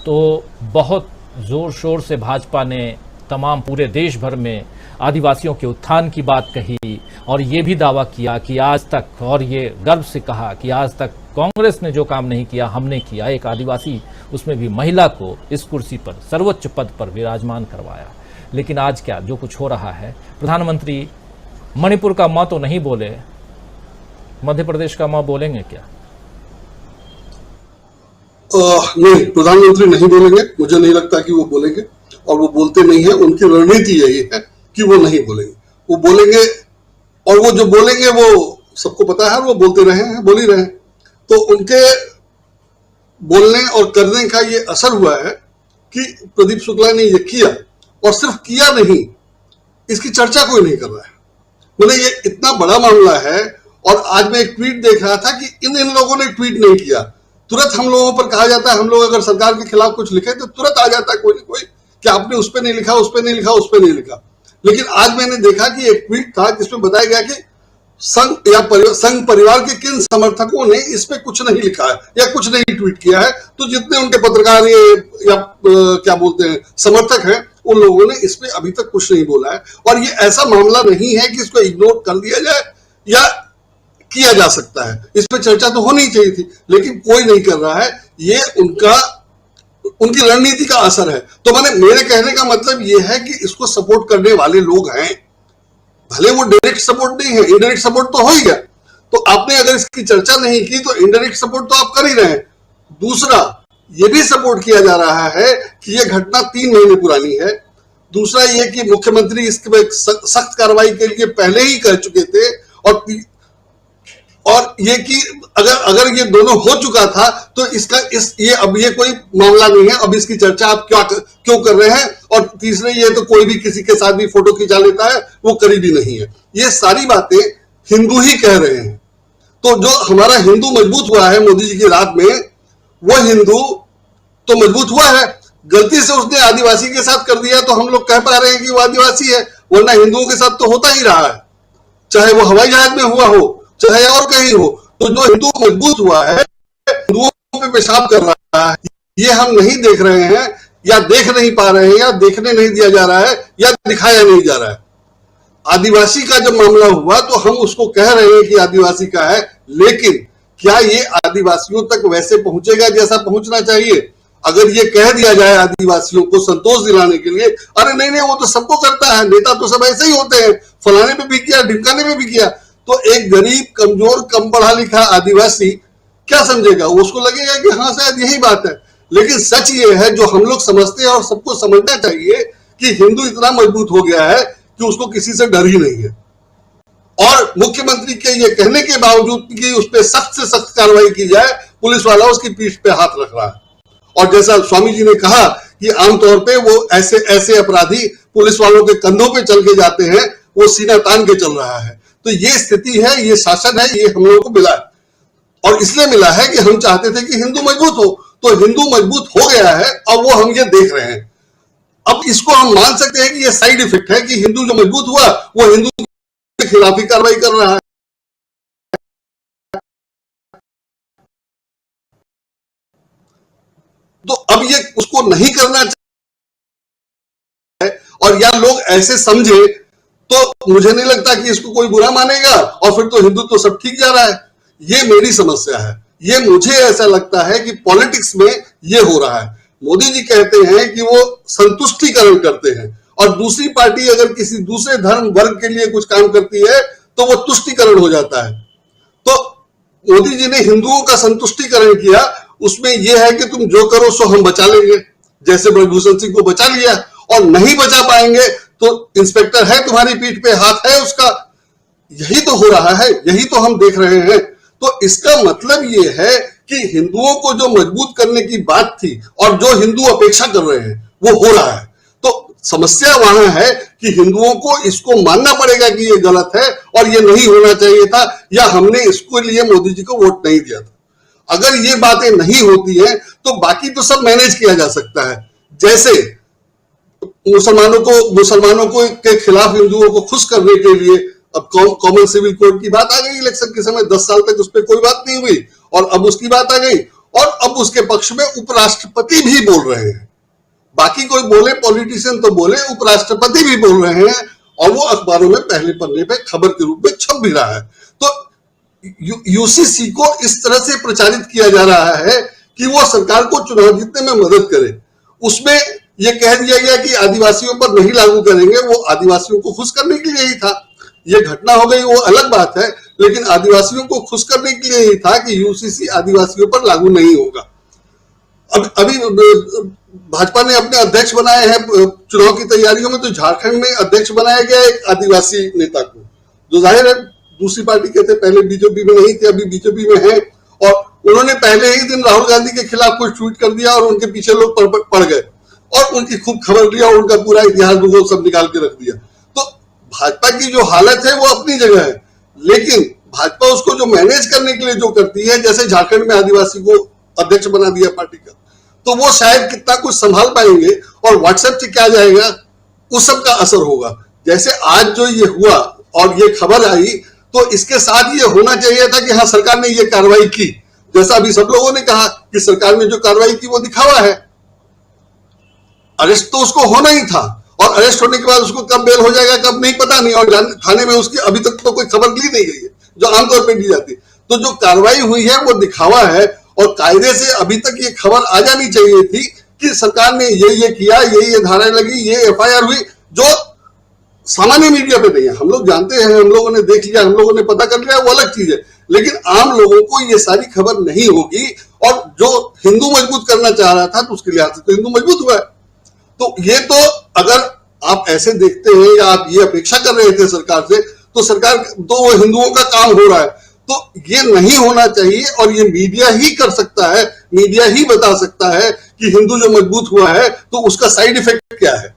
तो बहुत जोर शोर से भाजपा ने तमाम पूरे देश भर में आदिवासियों के उत्थान की बात कही और ये भी दावा किया कि आज तक, और ये गर्व से कहा कि आज तक कांग्रेस ने जो काम नहीं किया हमने किया। एक आदिवासी, उसमें भी महिला को इस कुर्सी पर, सर्वोच्च पद पर विराजमान करवाया। लेकिन आज क्या जो कुछ हो रहा है, प्रधानमंत्री मणिपुर का मां तो नहीं बोले, मध्य प्रदेश का मां बोलेंगे क्या? नहीं, प्रधानमंत्री नहीं बोलेंगे, मुझे नहीं लगता कि वो बोलेंगे, और वो बोलते नहीं है। उनकी रणनीति यही है कि वो नहीं बोलेंगे। वो बोलेंगे, और वो जो बोलेंगे वो सबको पता है, वो बोलते रहे हैं, बोल ही रहे हैं। तो उनके बोलने और करने का ये असर हुआ है कि प्रदीप शुक्ला ने ये किया, और सिर्फ किया नहीं, इसकी चर्चा कोई नहीं कर रहा है। मतलब ये इतना बड़ा मामला है। और आज मैं एक ट्वीट देख रहा था कि इन लोगों ने ट्वीट नहीं किया। तुरंत हम लोगों पर कहा जाता है, हम लोग अगर सरकार के खिलाफ कुछ लिखे तो तुरंत आ जाता है कोई ना कोई कि आपने उस पर नहीं लिखा, उस पर नहीं लिखा, उस पर नहीं लिखा। लेकिन आज मैंने देखा कि एक ट्वीट था जिसमें बताया गया कि संघ परिवार के किन समर्थकों ने इस पे कुछ नहीं लिखा है या कुछ नहीं ट्वीट किया है। तो जितने उनके पत्रकार या क्या बोलते हैं समर्थक हैं, उन लोगों ने इस पे अभी तक कुछ नहीं बोला है। और ये ऐसा मामला नहीं है कि इसको इग्नोर कर दिया जाए या किया जा सकता है, इस पर चर्चा तो होनी चाहिए थी, लेकिन कोई नहीं कर रहा है। ये उनकी रणनीति का असर है। तो मेरे कहने का मतलब ये है कि इसको सपोर्ट करने वाले लोग हैं, भले वो डायरेक्ट सपोर्ट नहीं है, इनडायरेक्ट सपोर्ट तो हो ही गया। तो आपने अगर इसकी चर्चा नहीं की तो इनडायरेक्ट सपोर्ट तो आप कर ही रहे हैं। दूसरा, ये भी सपोर्ट किया जा रहा है कि ये घटना 3 महीने पुरानी है। दूसरा ये कि मुख्यमंत्री इसके सख्त कार्रवाई के लिए पहले ही कह चुके थे, और ये कि अगर ये दोनों हो चुका था तो अब ये कोई मामला नहीं है, अब इसकी चर्चा आप क्यों कर रहे हैं। और तीसरे, ये तो कोई भी किसी के साथ भी फोटो खिंचा लेता है, वो करीबी नहीं है। ये सारी बातें हिंदू ही कह रहे हैं। तो जो हमारा हिंदू मजबूत हुआ है मोदी जी की रात में, वो हिंदू तो मजबूत हुआ है। गलती से उसने आदिवासी के साथ कर दिया तो हम लोग कह पा रहे हैं कि वो आदिवासी है, वरना हिंदुओं के साथ तो होता ही रहा है, चाहे वो हवाई जहाज में हुआ हो, चाहे और कहीं हो। तो जो हिंदू मजबूत हुआ है, हिंदुओं पे पेशाब कर रहा है, ये हम नहीं देख रहे हैं, या देख नहीं पा रहे हैं, या देखने नहीं दिया जा रहा है, या दिखाया नहीं जा रहा है। आदिवासी का जब मामला हुआ तो हम उसको कह रहे हैं कि आदिवासी का है, लेकिन क्या ये आदिवासियों तक वैसे पहुंचेगा जैसा पहुंचना चाहिए? अगर ये कह दिया जाए आदिवासियों को संतोष दिलाने के लिए, अरे नहीं नहीं वो तो सबको करता है, नेता तो सब ऐसे ही होते हैं, फलाने पे भी किया, ढिमकाने पे भी किया, तो एक गरीब, कमजोर, कम पढ़ा लिखा आदिवासी क्या समझेगा? उसको लगेगा कि हाँ शायद यही बात है। लेकिन सच ये है जो हम लोग समझते हैं और सबको समझना चाहिए कि हिंदू इतना मजबूत हो गया है कि उसको किसी से डर ही नहीं है। और मुख्यमंत्री के ये कहने के बावजूद कि उस पर सख्त से सख्त कार्रवाई की जाए, पुलिस वाला उसकी पीठ पे हाथ रख रहा है। और जैसा स्वामी जी ने कहा कि आमतौर पे वो ऐसे अपराधी पुलिस वालों के कंधों पे चल के जाते हैं, वो सीना तान के चल रहा है। तो ये स्थिति है, ये शासन है, ये हम लोगों को मिला है। और इसलिए मिला है कि हम चाहते थे कि हिंदू मजबूत हो, तो हिंदू मजबूत हो गया है, अब वो हम ये देख रहे हैं। अब इसको हम मान सकते हैं कि ये साइड इफेक्ट है कि हिंदू जो मजबूत हुआ वो हिंदू के खिलाफ ही कार्रवाई कर रहा है। तो अब ये उसको नहीं करना चाहिए, और या लोग ऐसे समझे तो मुझे नहीं लगता कि इसको कोई बुरा मानेगा और फिर तो हिंदू तो सब ठीक जा रहा है। ये मेरी समस्या है। ये मुझे ऐसा लगता है कि पॉलिटिक्स में ये हो रहा है। मोदी जी कहते हैं कि वो संतुष्टिकरण करते हैं, और दूसरी पार्टी अगर किसी दूसरे धर्म वर्ग के लिए कुछ काम करती है तो वो तुष्टिकरण हो जाता है। तो मोदी जी ने हिंदुओं का संतुष्टिकरण किया, उसमें यह है कि तुम जो करो सो हम बचा लेंगे, जैसे ब्रजभूषण सिंह को बचा लिया, और नहीं बचा पाएंगे तो इंस्पेक्टर है तुम्हारी पीठ पे, हाथ है उसका। यही तो हो रहा है, यही तो हम देख रहे हैं। तो इसका मतलब ये है कि हिंदुओं को जो मजबूत करने की बात थी और जो हिंदू अपेक्षा कर रहे हैं वो हो रहा है। तो समस्या वहां है कि हिंदुओं को इसको मानना पड़ेगा कि ये गलत है और ये नहीं होना चाहिए था, या हमने इसको लिए मोदी जी को वोट नहीं दिया था। अगर ये बातें नहीं होती हैं तो बाकी तो सब मैनेज किया जा सकता है। जैसे मुसलमानों को के खिलाफ हिंदुओं को खुश करने के लिए अब कॉमन सिविल कोड की बात आ गई इलेक्शन के समय, 10 साल तक उस पर कोई बात नहीं हुई, और अब उसकी बात आ गई, और अब उसके पक्ष में उपराष्ट्रपति भी बोल रहे हैं। बाकी कोई बोले, पॉलिटिशियन तो बोले, उपराष्ट्रपति भी बोल रहे हैं, और वो अखबारों में पहले पन्ने पे खबर के रूप में छप भी रहा है। तो यूसीसी को इस तरह से प्रचारित किया जा रहा है कि वो सरकार को चुनाव जीतने में मदद करे। उसमें यह कह दिया गया कि आदिवासियों पर नहीं लागू करेंगे, वो आदिवासियों को खुश करने के लिए ही था। ये घटना हो गई वो अलग बात है, लेकिन आदिवासियों को खुश करने के लिए ही था कि यूसीसी आदिवासियों पर लागू नहीं होगा। अभी भाजपा ने अपने अध्यक्ष बनाए हैं चुनाव की तैयारियों में, तो झारखंड में अध्यक्ष बनाया गया एक आदिवासी नेता को, जो जाहिर है दूसरी पार्टी के थे, पहले बीजेपी में नहीं थे, अभी बीजेपी में हैं, और उन्होंने पहले ही दिन राहुल गांधी के खिलाफ कुछ ट्वीट कर दिया और उनके पीछे लोग पड़ गए और उनकी खूब खबर लिया और उनका पूरा इतिहास भूगोल सब निकाल के रख दिया। तो भाजपा की जो हालत है वो अपनी जगह है, लेकिन भाजपा उसको जो मैनेज करने के लिए जो करती है, जैसे झारखंड में आदिवासी को अध्यक्ष बना दिया पार्टी का, तो वो शायद कितना कुछ संभाल पाएंगे, और व्हाट्सएप से क्या जाएगा उस सब का असर होगा। जैसे आज जो ये हुआ और ये खबर आई, तो इसके साथ ये होना चाहिए था कि हाँ सरकार ने ये कार्रवाई की, जैसा अभी सब लोगों ने कहा कि सरकार ने जो कार्रवाई की वो दिखावा है। अरेस्ट तो उसको होना ही था, और अरेस्ट होने के बाद उसको कब बेल हो जाएगा कब नहीं पता नहीं, और थाने में उसकी अभी तक तो कोई खबर ली नहीं गई है। जो आमतौर पर दी जाती है। तो जो कार्रवाई हुई है वो दिखावा है, और कायदे से अभी तक ये खबर आ जानी चाहिए थी कि सरकार ने ये किया, ये धाराएं लगी, ये एफआईआर हुई, जो सामान्य मीडिया पे नहीं है। हम लोग जानते हैं, हम लोगों ने देख लिया, हम लोगों ने पता कर लिया, वो अलग चीज है, लेकिन आम लोगों को ये सारी खबर नहीं होगी। और जो हिंदू मजबूत करना चाह रहा था तो उसके लिहाज से तो हिंदू मजबूत हुआ है। तो ये तो अगर आप ऐसे देखते हैं या आप ये अपेक्षा कर रहे थे सरकार से, तो सरकार तो वो हिंदुओं का काम हो रहा है, तो ये नहीं होना चाहिए। और ये मीडिया ही कर सकता है, मीडिया ही बता सकता है कि हिंदू जो मजबूत हुआ है तो उसका साइड इफेक्ट क्या है।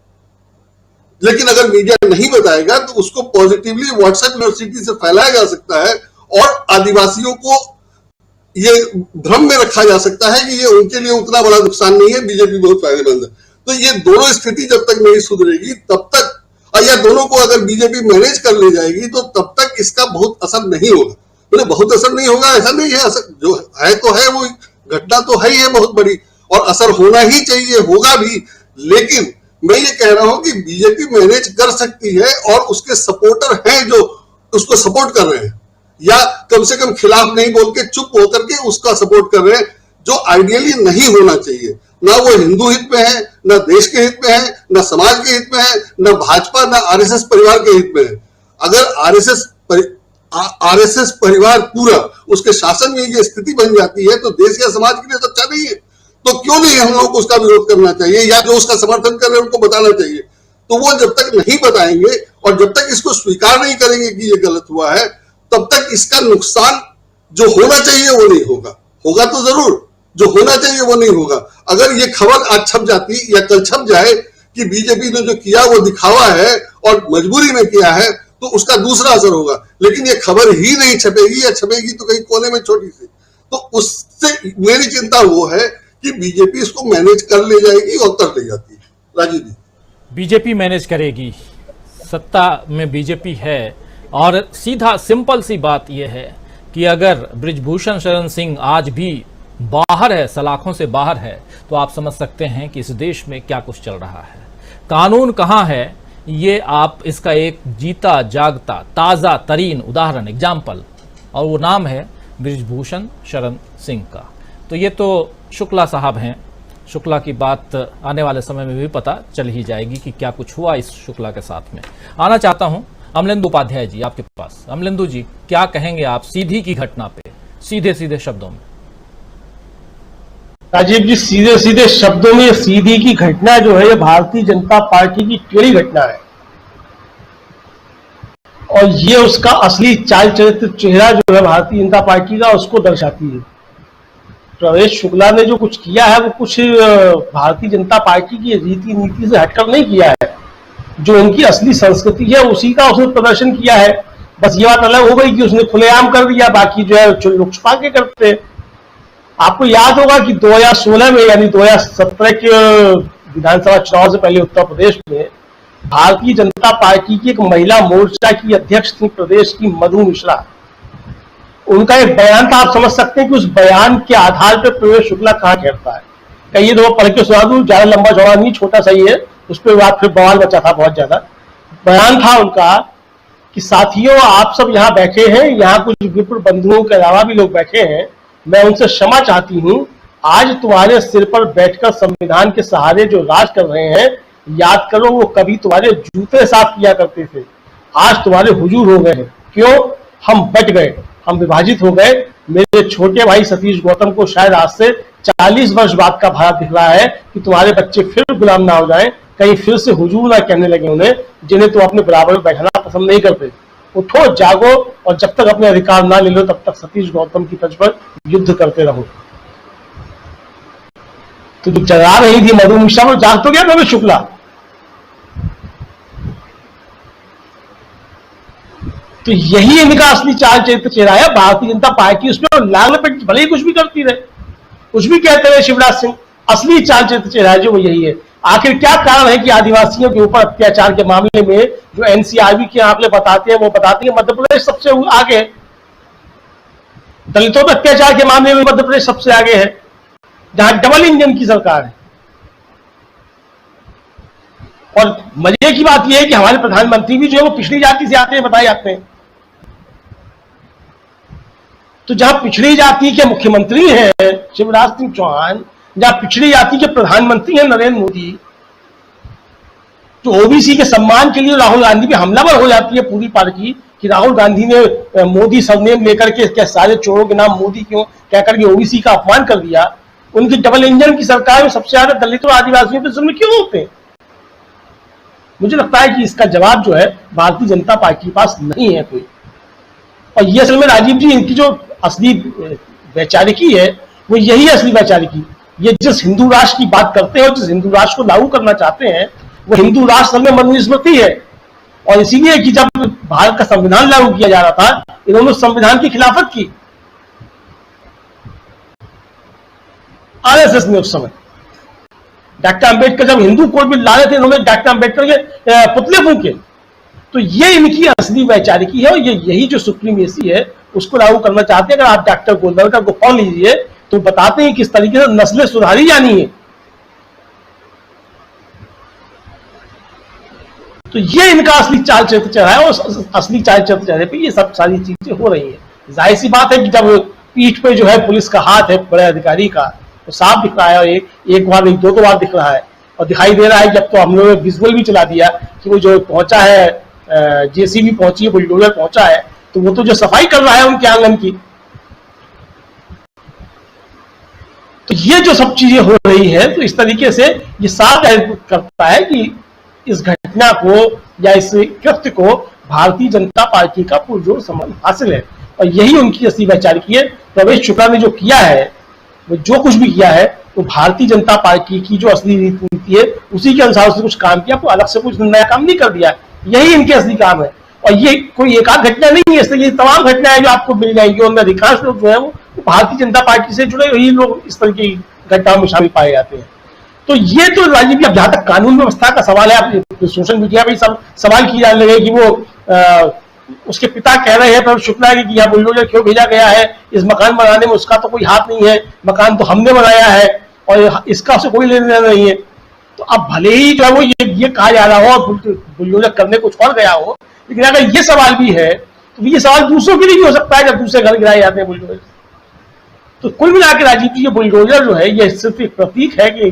लेकिन अगर मीडिया नहीं बताएगा तो उसको पॉजिटिवली व्हाट्सएप यूनिवर्सिटी से फैलाया जा सकता है और आदिवासियों को ये भ्रम में रखा जा सकता है कि ये उनके लिए उतना बड़ा नुकसान नहीं है, बीजेपी बहुत फायदेमंद है। तो ये दोनों स्थिति जब तक नहीं सुधरेगी तब तक, या दोनों को अगर बीजेपी मैनेज कर ले जाएगी तो तब तक इसका बहुत असर नहीं होगा। मतलब बहुत असर नहीं होगा ऐसा नहीं है, असर जो है तो है, वो घटना तो है ही है बहुत बड़ी, और असर होना ही चाहिए, होगा भी। लेकिन मैं ये कह रहा हूं कि बीजेपी मैनेज कर सकती है और उसके सपोर्टर हैं जो उसको सपोर्ट कर रहे हैं, या कम से कम खिलाफ नहीं बोल के चुप होकर के उसका सपोर्ट कर रहे हैं, जो आइडियली नहीं होना चाहिए। ना वो हिंदू हित में है, ना देश के हित में है, ना समाज के हित में है, ना भाजपा, ना आरएसएस परिवार के हित में है। अगर आरएसएस परिवार पूरा उसके शासन में ये स्थिति बन जाती है तो देश या समाज के लिए तो अच्छा नहीं है। तो क्यों नहीं हम लोगों को उसका विरोध करना चाहिए, या जो उसका समर्थन कर रहे हैं उनको बताना चाहिए। तो वो जब तक नहीं बताएंगे और जब तक इसको स्वीकार नहीं करेंगे कि ये गलत हुआ है, तब तक इसका नुकसान जो होना चाहिए वो नहीं होगा। होगा तो जरूर, जो होना चाहिए वो नहीं होगा। अगर ये खबर आज छप जाती या कल छप जाए कि बीजेपी ने जो किया वो दिखावा है और मजबूरी में किया है, तो उसका दूसरा असर होगा। लेकिन ये खबर ही नहीं छपेगी, या छपेगी तो कहीं कोने में छोटी सी, तो उससे मेरी चिंता वो है कि बीजेपी इसको मैनेज कर ले जाएगी और कर ले जाती है। राजीव जी, बीजेपी मैनेज करेगी, सत्ता में बीजेपी है। और सीधा सिंपल सी बात यह है कि अगर बृजभूषण शरण सिंह आज भी बाहर है, सलाखों से बाहर है, तो आप समझ सकते हैं कि इस देश में क्या कुछ चल रहा है। कानून कहां है, ये आप इसका एक जीता जागता ताजा तरीन उदाहरण, एग्जाम्पल, और वो नाम है बृजभूषण शरण सिंह का। तो ये तो शुक्ला साहब हैं, शुक्ला की बात आने वाले समय में भी पता चल ही जाएगी कि क्या कुछ हुआ इस शुक्ला के साथ में। आना चाहता हूं अमलेंदु उपाध्याय जी आपके पास। अमलेंदु जी, क्या कहेंगे आप सीधी की घटना पे, सीधे सीधे शब्दों में? राजीव जी, सीधे सीधे शब्दों में सीधी की घटना जो है ये भारतीय जनता पार्टी की टेढ़ी घटना है, और ये उसका असली चाल चरित्र चेहरा जो है भारतीय जनता पार्टी का, उसको दर्शाती है। प्रवेश शुक्ला ने जो कुछ किया है वो कुछ भारतीय जनता पार्टी की रीति नीति से हटकर नहीं किया है। जो उनकी असली संस्कृति है उसी का उसने प्रदर्शन किया है। बस ये बात अलग हो गई कि उसने खुलेआम कर दिया, बाकी जो है लुक छुपा के करते हैं। आपको याद होगा कि 2016 में, यानी 2017 के विधानसभा चुनाव से पहले उत्तर प्रदेश में भारतीय जनता पार्टी की एक महिला मोर्चा की अध्यक्ष थी प्रदेश की, मधु मिश्रा। उनका एक बयान था, आप समझ सकते हैं कि उस बयान के आधार पर प्रवेश शुक्ला कहां ठहरता है। कहिए तो पढ़ के सुना दूं, ज्यादा लंबा चौड़ा नहीं, छोटा सा ही है, उस पर बात फिर बवाल बचा था बहुत ज्यादा। बयान था उनका कि साथियों, आप सब यहाँ बैठे हैं, यहाँ कुछ विप्र बंधुओं के अलावा भी लोग बैठे हैं, मैं उनसे क्षमा चाहती हूँ। आज तुम्हारे सिर पर बैठकर संविधान के सहारे जो राज कर रहे हैं, याद करो वो कभी तुम्हारे जूते साफ किया करते थे, आज तुम्हारे हुजूर हो गए हैं। क्यों? हम बट गए, हम विभाजित हो गए। मेरे छोटे भाई सतीश गौतम को शायद आज से 40 वर्ष बाद का भारत दिख रहा है कि तुम्हारे बच्चे फिर गुलाम ना हो जाएं, कहीं फिर से हुजूर ना कहने लगे उन्हें, जिन्हें तुम अपने बराबर में बैठना पसंद नहीं करते। उठो, जागो, और जब तक अपने अधिकार ना ले लो तब तक सतीश गौतम की तर्ज पर युद्ध करते रहो। तो जो जगा रही थी मधु मिश्रा, वो जाग तो गया प्रवेश शुक्ला। तो यही इनका असली चाल चरित्र चेहरा है भारतीय जनता पार्टी। उसमें लाल लपेट भले ही कुछ भी करती रहे, कुछ भी कहते रहे शिवराज सिंह, असली चाल चरित्र चेहरा है जो वो यही है। आखिर क्या कारण है कि आदिवासियों के ऊपर अत्याचार के मामले में जो एनसीआरबी के आंकड़े बताते हैं, वो बताते हैं मध्य प्रदेश सबसे आगे है। दलितों पर अत्याचार के मामले में मध्य प्रदेश सबसे आगे है, जहां डबल इंजन की सरकार है। और मजे की बात यह है कि हमारे प्रधानमंत्री भी जो है वो पिछड़ी जाति से आते हैं, बताए जाते हैं। तो जहां पिछड़ी जाति के मुख्यमंत्री हैं शिवराज सिंह चौहान, जहां पिछड़ी जाति के प्रधानमंत्री हैं नरेंद्र मोदी, तो ओबीसी के सम्मान के लिए राहुल गांधी पे हमलावर हो जाती है पूरी पार्टी कि राहुल गांधी ने मोदी सरनेम लेकर के क्या सारे चोरों के नाम मोदी क्यों कहकर के ओबीसी का अपमान कर दिया। उनकी डबल इंजन की सरकार में सबसे ज्यादा दलितों और आदिवासियों पे जुल्म क्यों होते हैं? मुझे लगता है कि इसका जवाब जो है भारतीय जनता पार्टी के पास नहीं है कोई। और ये असल में राजीव जी इनकी जो असली वैचारिकी है वो यही है असली वैचारिकी। ये जिस हिंदू राष्ट्र की बात करते हैं और जिस हिंदू राष्ट्र को लागू करना चाहते हैं वो हिंदू राष्ट्र में मनुस्मृति है। और इसीलिए कि जब भारत का संविधान लागू किया जा रहा था इन्होंने संविधान की खिलाफत की आरएसएस ने। उस समय डॉक्टर अंबेडकर जब हिंदू कोड बिल ला रहे थे इन्होंने डॉक्टर अंबेडकर के पुतले फूंके। तो ये इनकी असली वैचारिकी है और ये यही जो सुप्रीमेसी है उसको लागू करना चाहते हैं। अगर आप डॉक्टर गोलवलकर को पढ़ लीजिए तो बताते हैं किस तरीके से नस्लें सुधारी जानी है। तो ये इनका असली चाल चरित्र चल रहा है और असली चाल चरित्र चेहरे पे ये सब सारी चीजें हो रही है। जाहिर सी बात है कि जब पीठ पे जो है पुलिस का हाथ है बड़े अधिकारी का तो साफ दिख रहा है और एक बार नहीं दो बार दिख रहा है और दिखाई दे रहा है। जब तो हम लोगों ने विजुअल भी चला दिया कि वो जो पहुंचा है जेसीबी पहुंची है बुलडोजर पहुंचा है तो वो तो जो सफाई कर रहा है उनके आंगन की। तो ये जो सब चीजें हो रही है तो इस तरीके से ये साफ करता है कि इस घटना को या इस कृत्य को भारतीय जनता पार्टी का पुरजोर समर्थन हासिल है और यही उनकी असली वैचारिकी है। प्रवेश शुक्ला ने जो किया है वो जो कुछ भी किया है वो भारतीय जनता पार्टी की जो असली नीति है उसी के अनुसार उसने कुछ काम किया, कोई अलग से कुछ नया काम नहीं कर दिया। यही इनके असली काम है और ये कोई एकाध घटना नहीं है। इसलिए ये तमाम घटनाएं जो आपको मिल जाएंगी उनमें अधिकांश लोग जो है वो भारतीय जनता पार्टी से जुड़े वही लोग इस तरह की घटनाओं में शामिल पाए जाते हैं। तो ये तो राजीव जी अब जहां तक कानून व्यवस्था का सवाल है, आप सोशल मीडिया पे सब सवाल किए जाने लगे कि वो उसके पिता कह रहे हैं प्रवेश शुक्ला कि यहाँ बुलडोजर क्यों भेजा गया है, इस मकान बनाने में उसका तो कोई हाथ नहीं है, मकान तो हमने बनाया है और इसका उससे कोई लेना देना नहीं है। तो अब भले ही जो है वो ये कहा जा रहा हो बुलडोजर करने कुछ और गया हो, लेकिन अगर ये सवाल भी है तो ये सवाल दूसरों के लिए भी हो सकता है जब दूसरे घर गिराए जाते हैं बुलडोजर। तो कुल मिलाकर राजीव जी ये बुलडोजर जो है ये सिर्फ एक प्रतीक है कि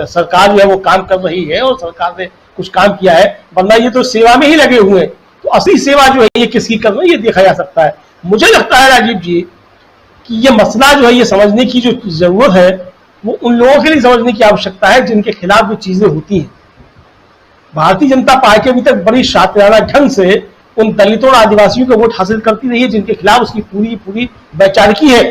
सरकार जो है वो काम कर रही है और सरकार ने कुछ काम किया है, वरना ये तो सेवा में ही लगे हुए हैं। तो असली सेवा जो है ये किसकी कर रही है ये देखा जा सकता है। मुझे लगता है राजीव जी कि ये मसला जो है ये समझने की जो जरूरत है वो उन लोगों के लिए समझने की आवश्यकता है जिनके खिलाफ वो चीजें होती हैं। भारतीय जनता पार्टी अभी तक बड़ी शातिराना ढंग से उन दलितों और आदिवासियों के वोट हासिल करती रही है जिनके खिलाफ उसकी पूरी वैचारिकी है,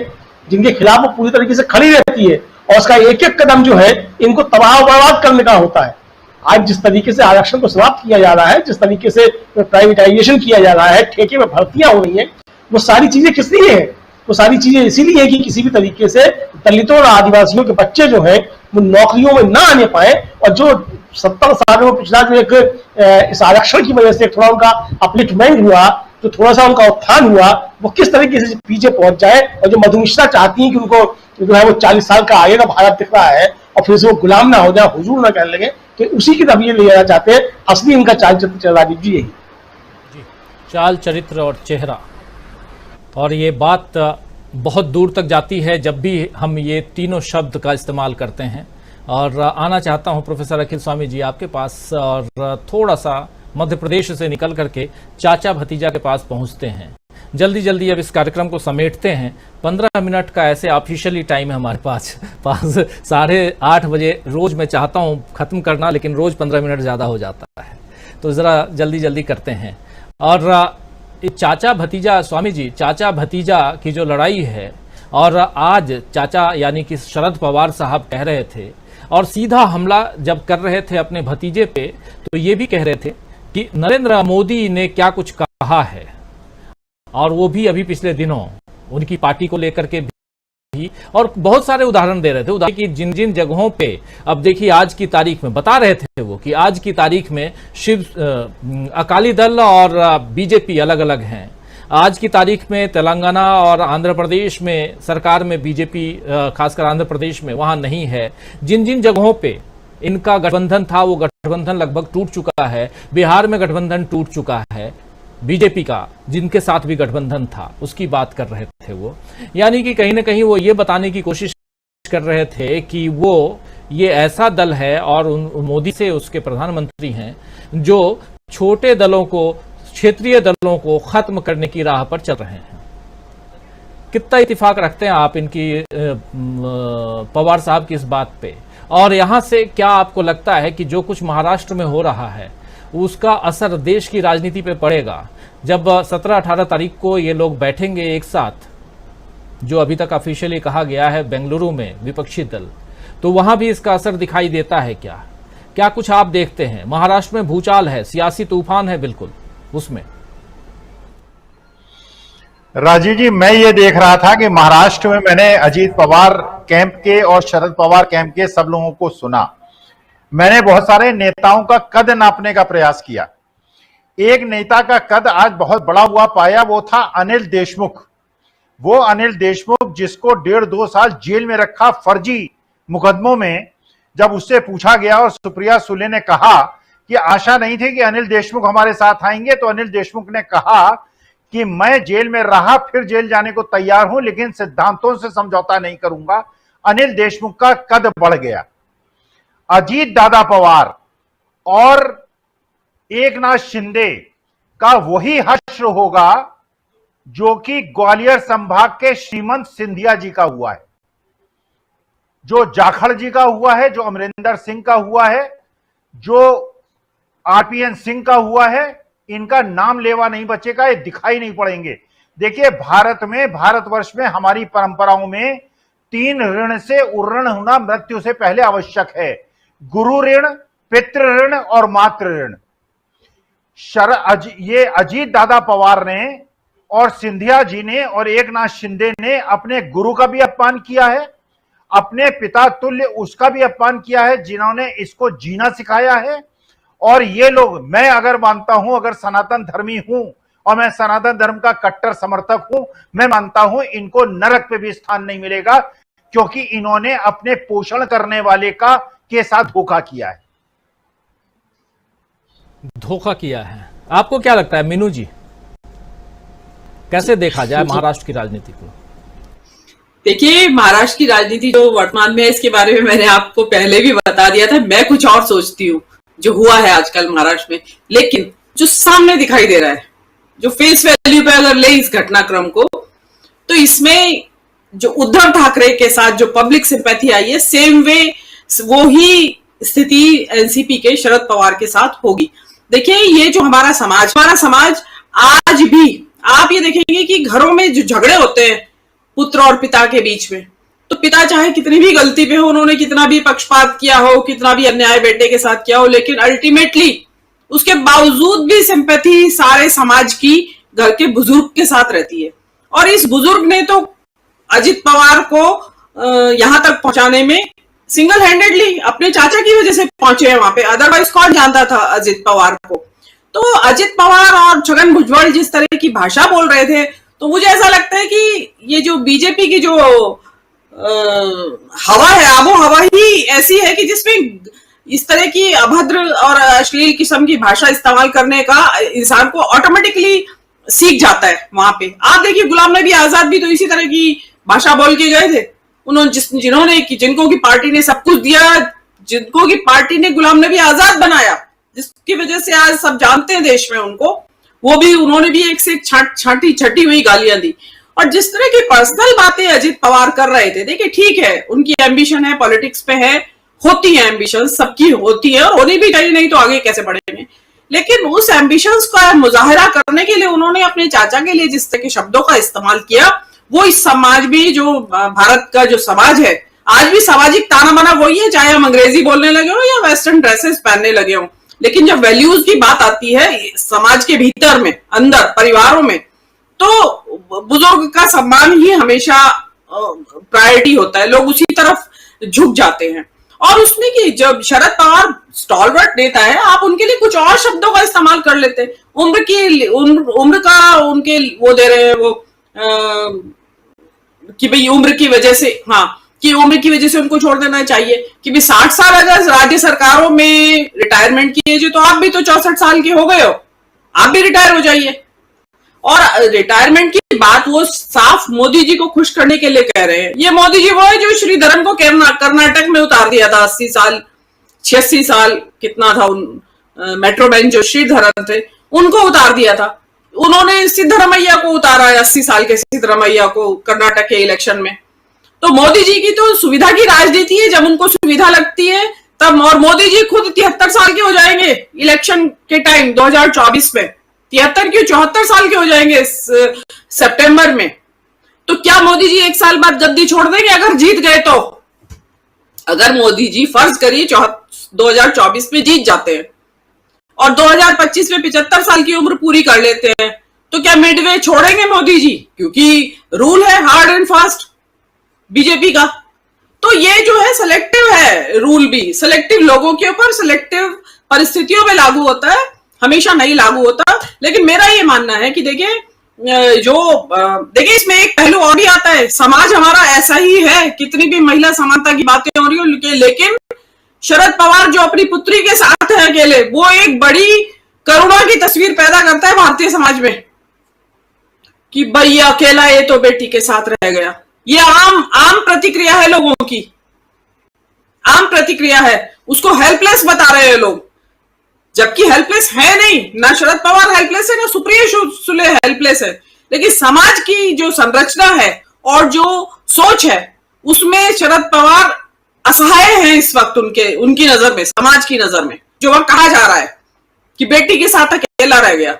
जिनके खिलाफ वो पूरी तरीके से खड़ी रहती है और उसका एक एक कदम जो है इनको तबाह बर्बाद करने का होता है। आज जिस तरीके से आरक्षण को समाप्त किया जा रहा है, जिस तरीके से प्राइवेटाइजेशन किया जा रहा है, ठेके में भर्तियां हो रही हैं, वो सारी चीजें किस लिए है? वो सारी चीजें इसीलिए है कि किसी भी तरीके से दलितों और आदिवासियों के बच्चे जो हैं वो नौकरियों में ना आने पाए और जो 70 सालों में पिछला जो एक इस आरक्षण की वजह से थोड़ा उनका अपलिफ्टमेंट हुआ, जो थोड़ा सा उनका उत्थान हुआ, वो किस तरीके से पीछे पहुंच जाए। और जो मधु मिश्रा चाहती हैं कि उनको जो है वो 40 साल का आगे का भारत दिख रहा है और फिर से वो गुलाम ना हो जाए, हुजूर ना कहने लगे, तो उसी की तरफ ये ले जाना चाहते हैं। असली इनका चाल चरित्र राजीव जी यही चाल चरित्र और चेहरा। और ये बात बहुत दूर तक जाती है जब भी हम ये तीनों शब्द का इस्तेमाल करते हैं। और आना चाहता हूं प्रोफेसर अखिल स्वामी जी आपके पास और थोड़ा सा मध्य प्रदेश से निकल करके चाचा भतीजा के पास पहुंचते हैं। जल्दी जल्दी अब इस कार्यक्रम को समेटते हैं। 15 मिनट का ऐसे ऑफिशियली टाइम है हमारे पास 8:30 बजे रोज मैं चाहता हूं खत्म करना, लेकिन रोज 15 मिनट ज़्यादा हो जाता है, तो ज़रा जल्दी जल्दी करते हैं। और चाचा भतीजा, स्वामी जी, चाचा भतीजा की जो लड़ाई है, और आज चाचा यानी कि शरद पवार साहब कह रहे थे और सीधा हमला जब कर रहे थे अपने भतीजे पे, तो ये भी कह रहे थे कि नरेंद्र मोदी ने क्या कुछ कहा है, और वो भी अभी पिछले दिनों उनकी पार्टी को लेकर के भी, और बहुत सारे उदाहरण दे रहे थे। उदाहरण कि जिन जिन जगहों पे, अब देखिए आज की तारीख में बता रहे थे वो कि आज की तारीख में अकाली दल और बीजेपी अलग अलग हैं। आज की तारीख में तेलंगाना और आंध्र प्रदेश में सरकार में बीजेपी, खासकर आंध्र प्रदेश में, वहां नहीं है। जिन जिन जगहों पे इनका गठबंधन था वो गठबंधन लगभग टूट चुका है। बिहार में गठबंधन टूट चुका है। बीजेपी का, जिनके साथ भी गठबंधन था, उसकी बात कर रहे थे वो। यानी कि कहीं ना कहीं वो ये बताने की कोशिश कर रहे थे कि वो ये ऐसा दल है और मोदी से उसके प्रधानमंत्री हैं जो छोटे दलों को, क्षेत्रीय दलों को खत्म करने की राह पर चल रहे हैं। कितना इत्तेफाक रखते हैं आप इनकी पवार साहब की इस बात पे? और यहां से क्या आपको लगता है कि जो कुछ महाराष्ट्र में हो रहा है उसका असर देश की राजनीति पे पड़ेगा? जब 17-18 तारीख को ये लोग बैठेंगे एक साथ, जो अभी तक ऑफिशियली कहा गया है बेंगलुरु में, विपक्षी दल, तो वहां भी इसका असर दिखाई देता है क्या? क्या कुछ आप देखते हैं? महाराष्ट्र में भूचाल है, सियासी तूफान है बिल्कुल उसमें। राजीव जी, मैं ये देख रहा था कि महाराष्ट्र में मैंने अजीत पवार कैंप के और शरद पवार कैंप के सब लोगों को सुना। मैंने बहुत सारे नेताओं का कद नापने का प्रयास किया। एक नेता का कद आज बहुत बड़ा हुआ पाया, वो था अनिल देशमुख। वो अनिल देशमुख जिसको 1.5-2 साल जेल में रखा फर्जी मुकदमों में, जब उससे पूछा गया और सुप्रिया सुले ने कहा कि आशा नहीं थी कि अनिल देशमुख हमारे साथ आएंगे, तो अनिल देशमुख ने कहा कि मैं जेल में रहा, फिर जेल जाने को तैयार हूं, लेकिन सिद्धांतों से समझौता नहीं करूंगा। अनिल देशमुख का कद बढ़ गया। अजीत दादा पवार और एकनाथ शिंदे का वही हश्र होगा जो कि ग्वालियर संभाग के श्रीमंत सिंधिया जी का हुआ है, जो जाखड़ जी का हुआ है, जो अमरिंदर सिंह का हुआ है, जो आरपीएन सिंह का हुआ है। इनका नाम लेवा नहीं बचेगा, ये दिखाई नहीं पड़ेंगे। देखिए, भारत में, भारतवर्ष में, हमारी परंपराओं में 3 ऋण से उऋण होना मृत्यु से पहले आवश्यक है: गुरु ऋण, पितृ ऋण और मातृ ऋण। ये अजीत दादा पवार ने और सिंधिया जी ने और एकनाथ शिंदे ने अपने गुरु का भी अपमान किया है, अपने पिता तुल्य उसका भी अपमान किया है, जिन्होंने इसको जीना सिखाया है। और ये लोग, मैं अगर मानता हूं, अगर सनातन धर्मी हूं और मैं सनातन धर्म का कट्टर समर्थक हूं, मैं मानता हूं इनको नरक पे भी स्थान नहीं मिलेगा, क्योंकि इन्होंने अपने पोषण करने वाले के साथ धोखा किया है। धोखा किया है। आपको क्या लगता है मीनू जी, कैसे देखा जाए महाराष्ट्र की राजनीति को? देखिए, महाराष्ट्र की राजनीति जो वर्तमान में है, इसके बारे में मैंने आपको पहले भी बता दिया था। मैं कुछ और सोचती हूँ जो हुआ है आजकल महाराष्ट्र में, लेकिन जो सामने दिखाई दे रहा है, जो फेस वैल्यू पे अगर ले इस घटनाक्रम को, तो इसमें जो उद्धव ठाकरे के साथ जो पब्लिक सिंपैथी आई है, सेम वे वो ही स्थिति एनसीपी के शरद पवार के साथ होगी। देखिए, ये जो हमारा समाज आज भी, आप ये देखेंगे कि घरों में जो झगड़े होते हैं पुत्र और पिता के बीच में, तो पिता चाहे कितनी भी गलती पे हो, उन्होंने कितना भी पक्षपात किया हो, कितना भी अन्याय बेटे के साथ किया हो, लेकिन अल्टीमेटली उसके बावजूद भी सिंपैथी सारे समाज की घर के बुजुर्ग के साथ रहती है। और इस बुजुर्ग ने तो अजित पवार को यहां तक पहुंचाने में सिंगल हैंडेडली अपने चाचा की वजह से पहुंचे हैं वहां पे, अदरवाइज कौन जानता था अजित पवार को। तो अजित पवार और छगन भुजबल जिस तरह की भाषा बोल रहे थे, तो मुझे ऐसा लगता है कि ये जो बीजेपी की जो हवा है, आबो हवा ही ऐसी है कि जिसमें इस तरह की अभद्र और अश्लील किस्म की भाषा इस्तेमाल करने का इंसान को ऑटोमेटिकली सीख जाता है वहां पे। आप देखिए, गुलाम नबी आजाद भी तो इसी तरह की भाषा बोल के गए थे। उन्होंने जिनको की पार्टी ने सब कुछ दिया, जिनको की पार्टी ने गुलाम नबी आजाद बनाया, जिसकी वजह से आज सब जानते हैं देश में उनको, वो भी उन्होंने भी एक से एक छाटी हुई गालियां दी। और जिस तरह की पर्सनल बातें अजित पवार कर रहे थे, देखिए ठीक है, उनकी एम्बिशन है, पॉलिटिक्स पे है, होती है एम्बिशन, सबकी होती है और होनी भी चाहिए, नहीं तो आगे कैसे बढ़ेंगे। लेकिन उस एम्बिशंस का मुजाहिरा करने के लिए उन्होंने अपने चाचा के लिए जिस तरह के शब्दों का इस्तेमाल किया, वो इस समाज भी, जो भारत का जो समाज है, आज भी सामाजिक ताना बाना वही है, चाहे हम अंग्रेजी बोलने लगे हो या वेस्टर्न ड्रेसेस पहनने लगे हो। लेकिन जब वैल्यूज की बात आती है समाज के भीतर में, अंदर परिवारों में, तो बुजुर्ग का सम्मान ही हमेशा प्रायोरिटी होता है, लोग उसी तरफ झुक जाते हैं। और उसमें कि जब शरद पवार स्टॉलवर्ट नेता है, आप उनके लिए कुछ और शब्दों का इस्तेमाल कर लेते हैं। उम्र का उनके वो दे रहे हैं वो कि भाई उम्र की वजह से, हाँ, कि उम्र की वजह से उनको छोड़ देना चाहिए, कि भाई 60 साल अगर राज्य सरकारों में रिटायरमेंट की एज है, तो आप भी तो 64 साल के हो गए हो, आप भी रिटायर हो जाइए। और रिटायरमेंट की बात वो साफ मोदी जी को खुश करने के लिए कह रहे हैं। ये मोदी जी वो है जो श्रीधरन को कर्नाटक में उतार दिया था 80 साल 86 साल कितना था उन मेट्रो मैन जो श्रीधरन थे उनको उतार दिया था। उन्होंने सिद्धरामैया को उतारा है 80 साल के सिद्धरामैया को कर्नाटक के इलेक्शन में। तो मोदी जी की तो सुविधा की राजनीति है, जब उनको सुविधा लगती है तब। और मोदी जी खुद 73 साल के हो जाएंगे इलेक्शन के टाइम 2024 में, 73 क्यों 74 साल के हो जाएंगे सितंबर में। तो क्या मोदी जी 1 साल बाद गद्दी छोड़ देंगे अगर जीत गए तो? अगर मोदी जी फर्ज करिए 2024 में जीत जाते हैं और 2025 में 75 साल की उम्र पूरी कर लेते हैं तो क्या मिडवे छोड़ेंगे मोदी जी? क्योंकि रूल है हार्ड एंड फास्ट बीजेपी का। तो ये जो है सिलेक्टिव है, रूल भी सिलेक्टिव लोगों के ऊपर सिलेक्टिव परिस्थितियों में लागू होता है, हमेशा नहीं लागू होता। लेकिन मेरा ये मानना है कि देखिए इसमें एक पहलू और भी आता है, समाज हमारा ऐसा ही है, कितनी भी महिला समानता की बातें हो रही हो, लेकिन शरद पवार जो अपनी पुत्री के साथ है अकेले, वो एक बड़ी करुणा की तस्वीर पैदा करता है भारतीय समाज में कि भाई ये अकेला ये तो बेटी के साथ रह गया। ये आम प्रतिक्रिया है लोगों की, आम प्रतिक्रिया है, उसको हेल्पलेस बता रहे हैं लोग, जबकि हेल्पलेस है नहीं। ना शरद पवार हेल्पलेस है, ना सुप्रिया सुले हेल्पलेस है। लेकिन समाज की जो संरचना है और जो सोच है उसमें शरद पवार असहाय हैं इस वक्त उनकी नजर में, समाज की नजर में। जो वह कहा जा रहा है कि बेटी के साथ अकेला रह गया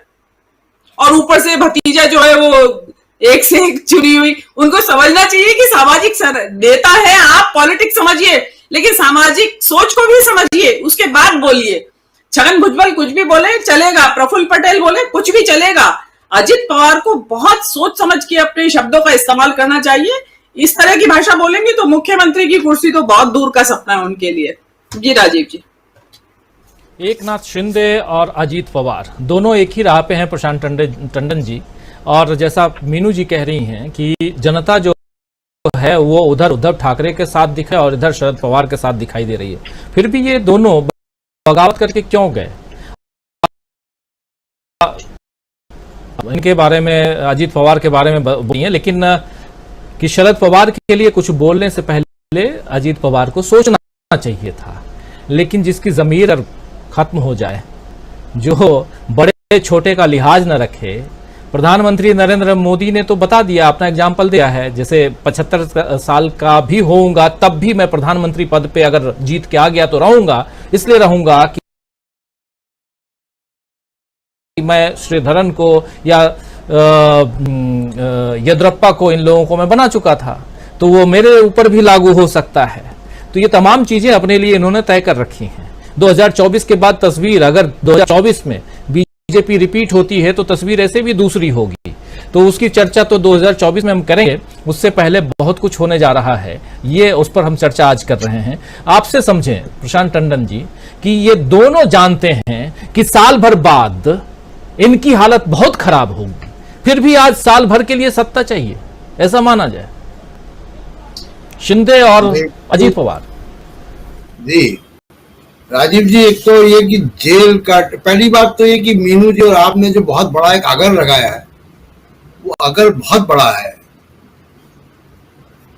और ऊपर से भतीजा जो है वो एक से एक चुनी हुई। उनको समझना चाहिए कि सामाजिक नेता है आप, पॉलिटिक्स समझिए लेकिन सामाजिक सोच को भी समझिए, उसके बाद बोलिए। छगन भुजबल कुछ भी बोले चलेगा, प्रफुल्ल पटेल बोले कुछ भी चलेगा। अजित पवार को बहुत सोच समझ के अपने शब्दों का इस्तेमाल करना चाहिए। इस तरह की भाषा बोलेंगे तो मुख्यमंत्री की कुर्सी तो बहुत दूर का सपना है उनके लिए। जी राजीव जी। एकनाथ शिंदे और अजीत पवार दोनों एक ही राह पे हैं, प्रशांत टंडन जी। और जैसा मीनू जी कह रही हैं कि जनता जो है वो उधर उद्धव ठाकरे के साथ दिखे और इधर शरद पवार के साथ दिखाई दे रही है। फिर भी ये दोनों बगावत करके क्यों गए? इनके बारे में, अजीत पवार के बारे में बोली है, लेकिन कि शरद पवार के लिए कुछ बोलने से पहले अजीत पवार को सोचना चाहिए था। लेकिन जिसकी ज़मीर खत्म हो जाए, जो बड़े छोटे का लिहाज न रखे, प्रधानमंत्री नरेंद्र मोदी ने तो बता दिया, अपना एग्जाम्पल दिया है। जैसे 75 साल का भी होऊंगा तब भी मैं प्रधानमंत्री पद पे अगर जीत के आ गया तो रहूंगा, इसलिए रहूंगा कि मैं श्रीधरन को या येद्रप्पा को, इन लोगों को मैं बना चुका था, तो वो मेरे ऊपर भी लागू हो सकता है। तो ये तमाम चीजें अपने लिए इन्होंने तय कर रखी हैं। 2024 के बाद तस्वीर, अगर 2024 में बीजेपी रिपीट होती है तो तस्वीर ऐसे भी दूसरी होगी। तो उसकी चर्चा तो 2024 में हम करेंगे, उससे पहले बहुत कुछ होने जा रहा है, ये उस पर हम चर्चा आज कर रहे हैं। आपसे समझें प्रशांत टंडन जी कि ये दोनों जानते हैं कि साल भर बाद इनकी हालत बहुत खराब होगी, फिर भी आज साल भर के लिए सत्ता चाहिए, ऐसा माना जाए। शिंदे और अजीत पवार जी। राजीव जी, एक तो ये कि जेल का, पहली बात तो ये कि मीनू जी और आपने जो बहुत बड़ा एक अगर लगाया है, वो अगर बहुत बड़ा है,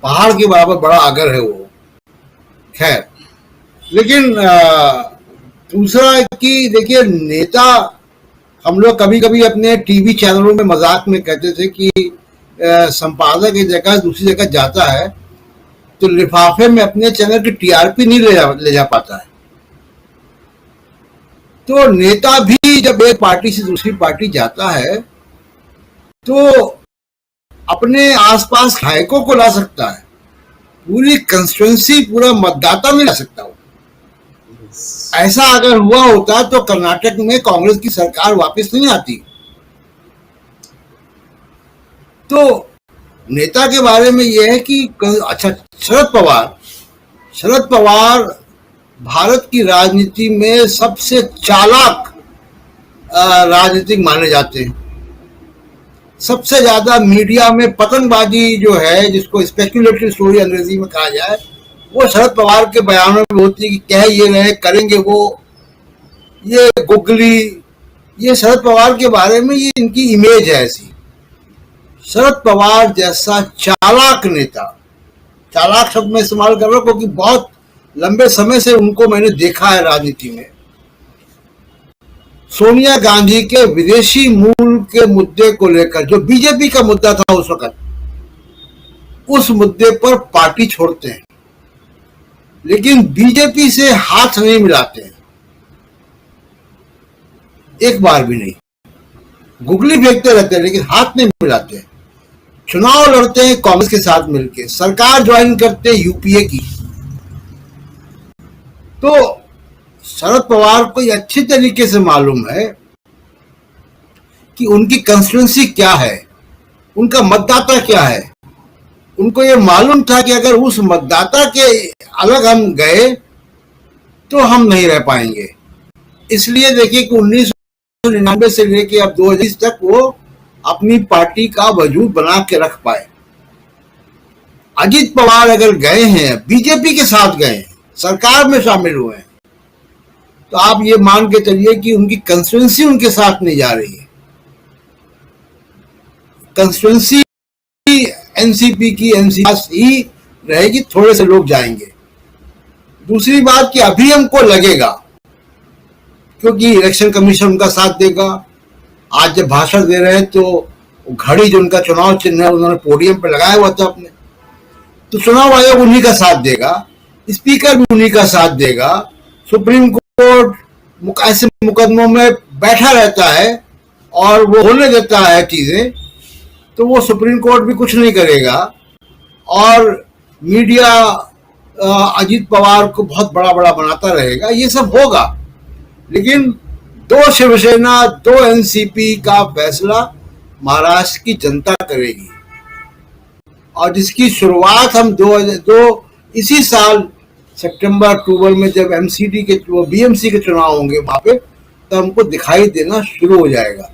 पहाड़ के बराबर बड़ा अगर है वो। खैर, लेकिन दूसरा कि देखिए, नेता, हम लोग कभी कभी अपने टीवी चैनलों में मजाक में कहते थे कि संपादक एक जगह दूसरी जगह जाता है तो लिफाफे में अपने चैनल की टीआरपी नहीं ले जा पाता है। तो नेता भी जब एक पार्टी से दूसरी पार्टी जाता है तो अपने आसपास विधायकों को ला सकता है, पूरी कंस्टिट्यूएंसी, पूरा मतदाता नहीं ला सकता हो। ऐसा अगर हुआ होता तो कर्नाटक में कांग्रेस की सरकार वापस नहीं आती। तो नेता के बारे में यह है कि अच्छा, शरद पवार भारत की राजनीति में सबसे चालाक राजनीतिक माने जाते हैं। सबसे ज्यादा मीडिया में पतंगबाजी जो है, जिसको स्पेक्युलेटिव स्टोरी अंग्रेजी में कहा जाए, वो शरद पवार के बयानों में होती है कि कह ये रहे, करेंगे वो, ये गुगली, ये शरद पवार के बारे में ये इनकी इमेज है ऐसी। शरद पवार जैसा चालाक नेता, चालाक शब्द में इस्तेमाल कर रहा हूं क्योंकि बहुत लंबे समय से उनको मैंने देखा है राजनीति में, सोनिया गांधी के विदेशी मूल के मुद्दे को लेकर, जो बीजेपी का मुद्दा था उस वक्त, उस मुद्दे पर पार्टी छोड़ते हैं, लेकिन बीजेपी से हाथ नहीं मिलाते हैं, एक बार भी नहीं। गुगली फेंकते रहते हैं लेकिन हाथ नहीं मिलाते हैं। चुनाव लड़ते हैं कांग्रेस के साथ मिलकर, सरकार ज्वाइन करते हैं यूपीए की। तो शरद पवार को ये अच्छी तरीके से मालूम है कि उनकी कंस्टिट्यूंसी क्या है, उनका मतदाता क्या है। उनको ये मालूम था कि अगर उस मतदाता के अलग हम गए तो हम नहीं रह पाएंगे। इसलिए देखिए कि 1999 से लेके अब 2020 तक वो अपनी पार्टी का वजूद बना के रख पाए। अजीत पवार अगर गए हैं, बीजेपी के साथ गए हैं, सरकार में शामिल हुए हैं, तो आप ये मान के चलिए कि उनकी कंस्टिट्यूंसी उनके साथ नहीं जा रही है। कंस्टिट्यूंसी एनसीपी की एनसीपी ही रहेगी, थोड़े से लोग जाएंगे। दूसरी बात कि अभी हमको लगेगा, क्योंकि इलेक्शन कमीशन उनका साथ देगा। आज जब भाषण दे रहे हैं तो घड़ी जो उनका चुनाव चिन्ह है उन्होंने पोडियम पे लगाया हुआ था अपने, तो चुनाव आयोग उन्हीं का साथ देगा, स्पीकर भी उन्हीं का साथ देगा। सुप्रीम कोर्ट ऐसे मुकदमों में बैठा रहता है और वो होने देता है चीजें, तो वो सुप्रीम कोर्ट भी कुछ नहीं करेगा। और मीडिया अजीत पवार को बहुत बड़ा बड़ा बनाता रहेगा। ये सब होगा, लेकिन 2 शिवसेना 2 एनसीपी का फैसला महाराष्ट्र की जनता करेगी, और जिसकी शुरुआत हम इसी साल सितंबर अक्टूबर में जब एमसीडी के बीएमसी के चुनाव होंगे वहां पे, तो हमको दिखाई देना शुरू हो जाएगा।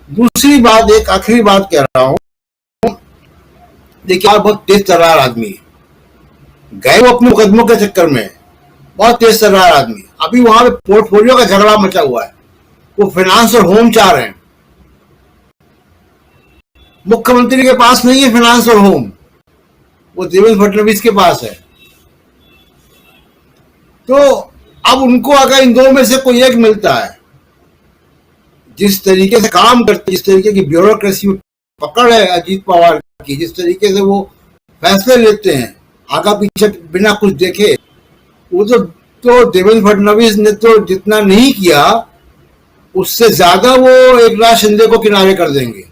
दूसरी बात, एक आखिरी बात कह रहा हूं, देखिए आप बहुत तेज तर्रार आदमी है, गए वो अपने मुकदमों के चक्कर में, बहुत तेज तर्रार आदमी। अभी वहां पे पोर्टफोलियो का झगड़ा मचा हुआ है, वो फाइनेंस और होम चाह रहे हैं। मुख्यमंत्री के पास नहीं है फाइनेंस और होम, वो देवेंद्र फडणवीस के पास है। तो अब उनको अगर इन दो में से कोई एक मिलता है, जिस तरीके से काम करते, जिस तरीके की ब्यूरोक्रेसी में पकड़ है अजीत पवार की, जिस तरीके से वो फैसले लेते हैं आगा पीछे बिना कुछ देखे, वो तो देवेंद्र फडणवीस ने तो जितना नहीं किया उससे ज्यादा वो एकनाथ शिंदे को किनारे कर देंगे।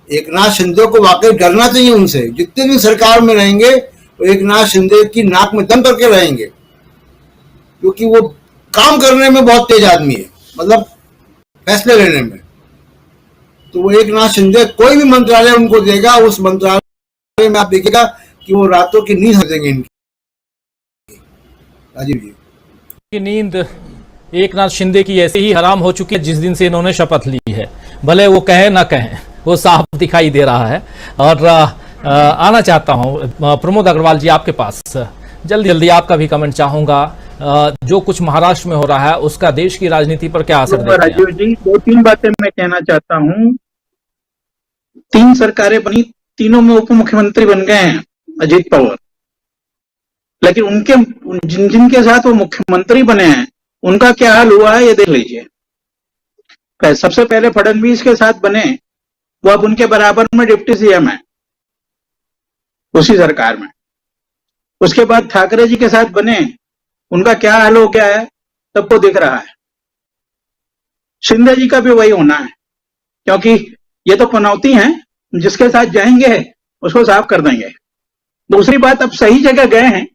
एकनाथ शिंदे को वाकई डरना चाहिए उनसे। जितने दिन सरकार में रहेंगे वो एकनाथ शिंदे की नाक में दम करके रहेंगे, क्योंकि वो काम करने में बहुत तेज आदमी है, मतलब फैसले लेने में। तो वो एकनाथ शिंदे कोई भी मंत्रालय उनको देगा, उस मंत्रालय में आप देखिएगा कि वो रातों की नींद देंगे इनकी। राजीव जी की नींद एकनाथ शिंदे की ऐसे ही हराम हो चुकी है जिस दिन से इन्होंने शपथ ली है, भले वो कहें ना कहें, वो साफ दिखाई दे रहा है। और आना चाहता हूं प्रमोद अग्रवाल जी आपके पास, जल्दी जल्दी आपका भी कमेंट चाहूंगा। जो कुछ महाराष्ट्र में हो रहा है उसका देश की राजनीति पर क्या असर देखते हैं? राजीव जी 2-3 बातें मैं कहना चाहता हूं। 3 सरकारें बनी, तीनों में उप मुख्यमंत्री बन गए हैं अजीत पवार, लेकिन उनके जिनके साथ वो मुख्यमंत्री बने हैं उनका क्या हाल हुआ है ये देख लीजिए। सबसे पहले फडणवीस के साथ बने, वो अब उनके बराबर में डिप्टी सीएम है उसी सरकार में। उसके बाद ठाकरे जी के साथ बने, उनका क्या हाल हो गया है सबको दिख रहा है। शिंदे जी का भी वही होना है, क्योंकि ये तो पनौती हैं, जिसके साथ जाएंगे उसको साफ कर देंगे। दूसरी बात, अब सही जगह गए हैं,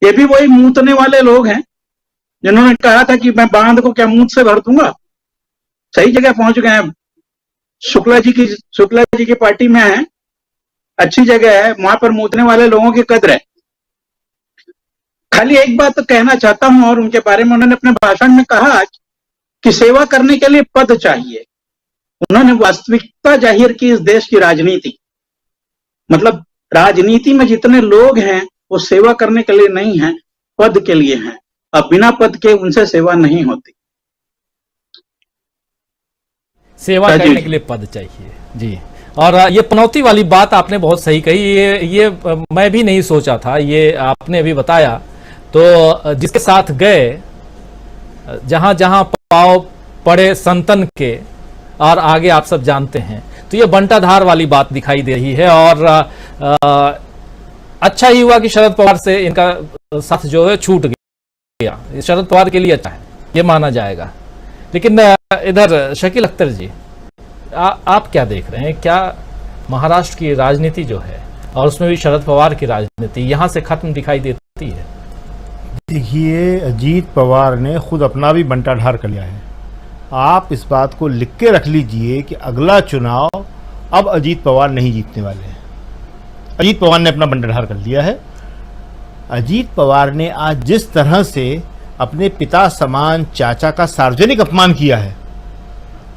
ये भी वही मूतने वाले लोग हैं जिन्होंने कहा था कि मैं बांध को क्या मूत से भर दूंगा। सही जगह पहुंच गए हैं। शुक्ला जी की पार्टी में है, अच्छी जगह है, वहां पर मूतने वाले लोगों की कद्र है। खाली एक बात तो कहना चाहता हूं, और उनके बारे में उन्होंने अपने भाषण में कहा कि सेवा करने के लिए पद चाहिए। उन्होंने वास्तविकता जाहिर की इस देश की राजनीति, मतलब राजनीति में जितने लोग हैं वो सेवा करने के लिए नहीं है, पद के लिए हैं। अब बिना पद के उनसे सेवा नहीं होती। सेवा करने के लिए पद चाहिए जी। और ये पनौती वाली बात आपने बहुत सही कही, ये मैं भी नहीं सोचा था, ये आपने अभी बताया। तो जिसके साथ गए, जहां जहां पाव पड़े संतन के, और आगे आप सब जानते हैं, तो ये बंटाधार वाली बात दिखाई दे रही है। और अच्छा ही हुआ कि शरद पवार से इनका साथ जो है छूट गया, शरद पवार के लिए अच्छा है, ये माना जाएगा। लेकिन इधर शकील अख्तर जी, आप क्या देख रहे हैं? क्या महाराष्ट्र की राजनीति जो है, और उसमें भी शरद पवार की राजनीति, यहां से खत्म दिखाई देती है? देखिए, अजीत पवार ने खुद अपना भी बंटाधार कर लिया है। आप इस बात को लिख के रख लीजिए कि अगला चुनाव अब अजीत पवार नहीं जीतने वाले हैं। अजीत पवार ने अपना बंटाधार कर लिया है। अजीत पवार ने आज जिस तरह से अपने पिता समान चाचा का सार्वजनिक अपमान किया है,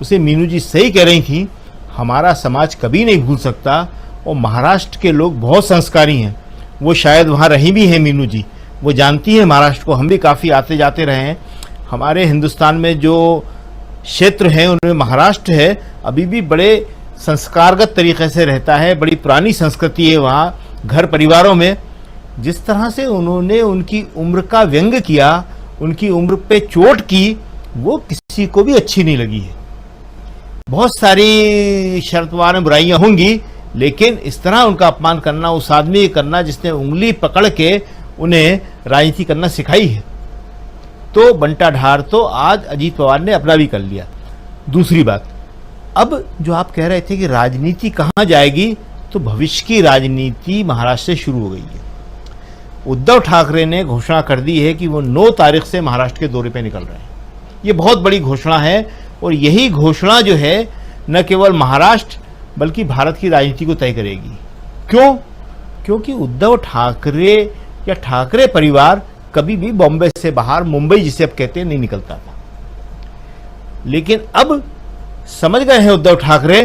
उसे मीनू जी सही कह रही थी, हमारा समाज कभी नहीं भूल सकता। और महाराष्ट्र के लोग बहुत संस्कारी हैं, वो शायद वहाँ रही भी हैं मीनू जी, वो जानती हैं महाराष्ट्र को। हम भी काफ़ी आते जाते रहे हैं। हमारे हिंदुस्तान में जो क्षेत्र हैं उनमें महाराष्ट्र है, अभी भी बड़े संस्कारगत तरीके से रहता है, बड़ी पुरानी संस्कृति है वहाँ घर परिवारों में। जिस तरह से उन्होंने उनकी उम्र का व्यंग किया, उनकी उम्र पे चोट की, वो किसी को भी अच्छी नहीं लगी है। बहुत सारी शरद पवार में बुराइयां होंगी, लेकिन इस तरह उनका अपमान करना, उस आदमी करना जिसने उंगली पकड़ के उन्हें राजनीति करना सिखाई है, तो बंटाधार तो आज अजीत पवार ने अपना भी कर लिया। दूसरी बात, अब जो आप कह रहे थे कि राजनीति कहाँ जाएगी, तो भविष्य की राजनीति महाराष्ट्र से शुरू हो गई है। उद्धव ठाकरे ने घोषणा कर दी है कि वो 9 तारीख से महाराष्ट्र के दौरे पे निकल रहे हैं। ये बहुत बड़ी घोषणा है, और यही घोषणा जो है न केवल महाराष्ट्र बल्कि भारत की राजनीति को तय करेगी। क्यों? क्योंकि उद्धव ठाकरे या ठाकरे परिवार कभी भी बॉम्बे से बाहर, मुंबई जिसे अब कहते हैं, नहीं निकलता था। लेकिन अब समझ गए हैं उद्धव ठाकरे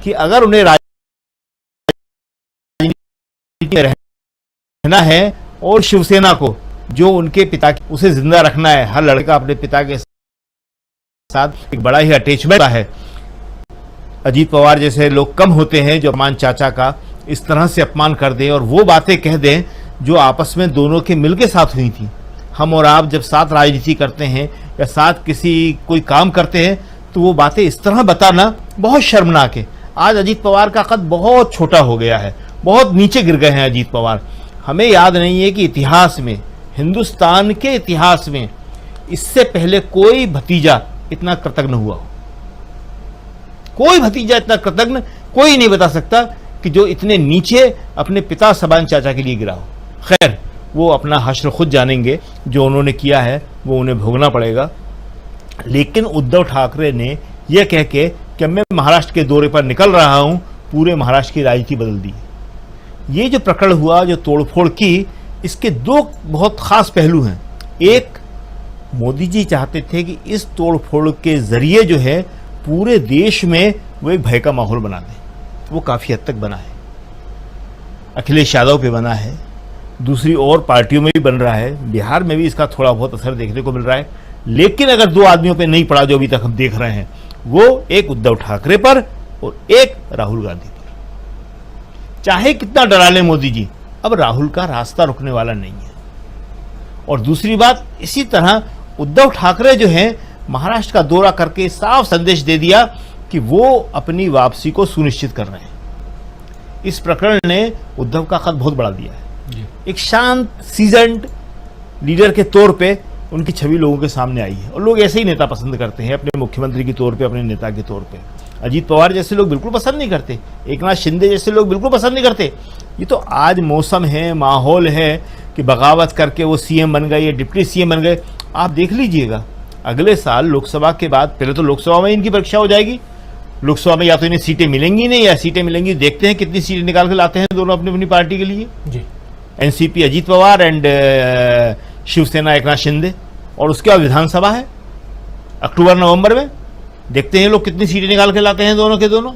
कि अगर उन्हें राजनीति में रहना है और शिवसेना को, जो उनके पिता, उसे जिंदा रखना है। हर लड़का अपने पिता के साथ एक बड़ा ही अटैचमेंट है। अजीत पवार जैसे लोग कम होते हैं जो अपमान चाचा का इस तरह से अपमान कर दें और वो बातें कह दें जो आपस में दोनों के मिलके साथ हुई थी। हम और आप जब साथ राजनीति करते हैं या साथ कोई काम करते हैं, तो वो बातें इस तरह बताना बहुत शर्मनाक है। आज अजीत पवार का कद बहुत छोटा हो गया है, बहुत नीचे गिर गए हैं अजीत पवार। हमें याद नहीं है कि इतिहास में, हिंदुस्तान के इतिहास में, इससे पहले कोई भतीजा इतना कृतज्ञ हुआ हो। कोई भतीजा इतना कृतज्ञ कोई नहीं बता सकता कि जो इतने नीचे अपने पिता सबान चाचा के लिए गिरा हो। खैर, वो अपना हश्र खुद जानेंगे, जो उन्होंने किया है वो उन्हें भोगना पड़ेगा। लेकिन उद्धव ठाकरे ने यह कह के कि मैं महाराष्ट्र के दौरे पर निकल रहा हूं, पूरे महाराष्ट्र की राजनीति बदल दी। ये जो प्रकरण हुआ, जो तोड़फोड़ की, इसके 2 बहुत खास पहलू हैं। एक, मोदी जी चाहते थे कि इस तोड़फोड़ के जरिए जो है पूरे देश में वो एक भय का माहौल बना दें। वो काफ़ी हद तक बना है, अखिलेश यादव पे बना है, दूसरी और पार्टियों में भी बन रहा है, बिहार में भी इसका थोड़ा बहुत असर देखने को मिल रहा है। लेकिन अगर 2 आदमियों पे नहीं पड़ा जो अभी तक हम देख रहे हैं, वो एक उद्धव ठाकरे पर और एक राहुल गांधी पर। चाहे कितना डरा लें मोदी जी, अब राहुल का रास्ता रुकने वाला नहीं है। और दूसरी बात, इसी तरह उद्धव ठाकरे जो हैं महाराष्ट्र का दौरा करके साफ संदेश दे दिया कि वो अपनी वापसी को सुनिश्चित कर रहे हैं। इस प्रकरण ने उद्धव का कद बहुत बढ़ा दिया है। एक शांत सीजन्ड लीडर के तौर पे उनकी छवि लोगों के सामने आई है, और लोग ऐसे ही नेता पसंद करते हैं, अपने मुख्यमंत्री के तौर पे, अपने नेता के तौर पे। अजीत पवार जैसे लोग बिल्कुल पसंद नहीं करते, एकनाथ शिंदे जैसे लोग बिल्कुल पसंद नहीं करते। ये तो आज मौसम है, माहौल है कि बगावत करके वो सीएम बन गए या डिप्टी सीएम बन गए। आप देख लीजिएगा, अगले साल लोकसभा के बाद, पहले तो लोकसभा में इनकी परीक्षा हो जाएगी। लोकसभा में या तो इन्हें सीटें मिलेंगी नहीं या सीटें मिलेंगी, देखते हैं कितनी सीटें निकाल के लाते हैं दोनों अपनी अपनी पार्टी के लिए जी। एनसीपी अजीत पवार एंड शिवसेना एकनाथ शिंदे, और उसके बाद विधानसभा है अक्टूबर नवंबर में, देखते हैं लोग कितनी सीटें निकाल के लाते हैं दोनों के दोनों।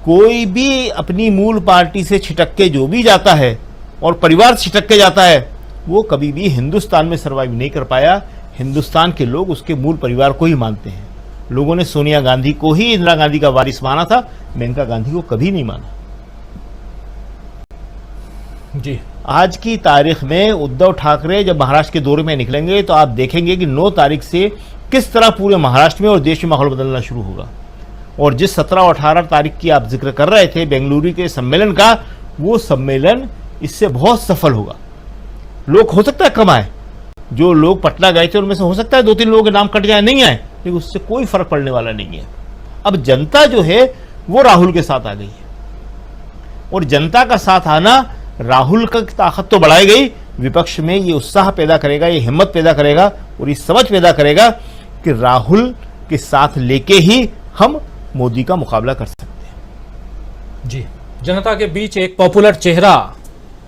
कोई भी अपनी मूल पार्टी से छिटक के जो भी जाता है और परिवार से छिटक के जाता है, वो कभी भी हिंदुस्तान में सर्वाइव नहीं कर पाया। हिंदुस्तान के लोग उसके मूल परिवार को ही मानते हैं, लोगों ने सोनिया गांधी को ही इंदिरा गांधी का वारिस माना था, मेनका गांधी को कभी नहीं माना। जी, आज की तारीख में उद्धव ठाकरे जब महाराष्ट्र के दौरे में निकलेंगे तो आप देखेंगे कि 9 तारीख से किस तरह पूरे महाराष्ट्र में और देश में माहौल बदलना शुरू होगा। और जिस 17 और 18 तारीख की आप जिक्र कर रहे थे बेंगलुरु के सम्मेलन का, वो सम्मेलन इससे बहुत सफल होगा। लोग हो सकता है कम आए, जो लोग पटना गए थे उनमें से हो सकता है 2-3 लोगों के नाम कट जाए, नहीं आए, लेकिन उससे कोई फर्क पड़ने वाला नहीं है। अब जनता जो है वो राहुल के साथ आ गई है, और जनता का साथ आना राहुल का ताकत तो बढ़ाई गई, विपक्ष में ये उत्साह पैदा करेगा, ये हिम्मत पैदा करेगा और ये समझ पैदा करेगा कि राहुल के साथ लेके ही हम मोदी का मुकाबला कर सकते हैं। जी, जनता के बीच एक पॉपुलर चेहरा,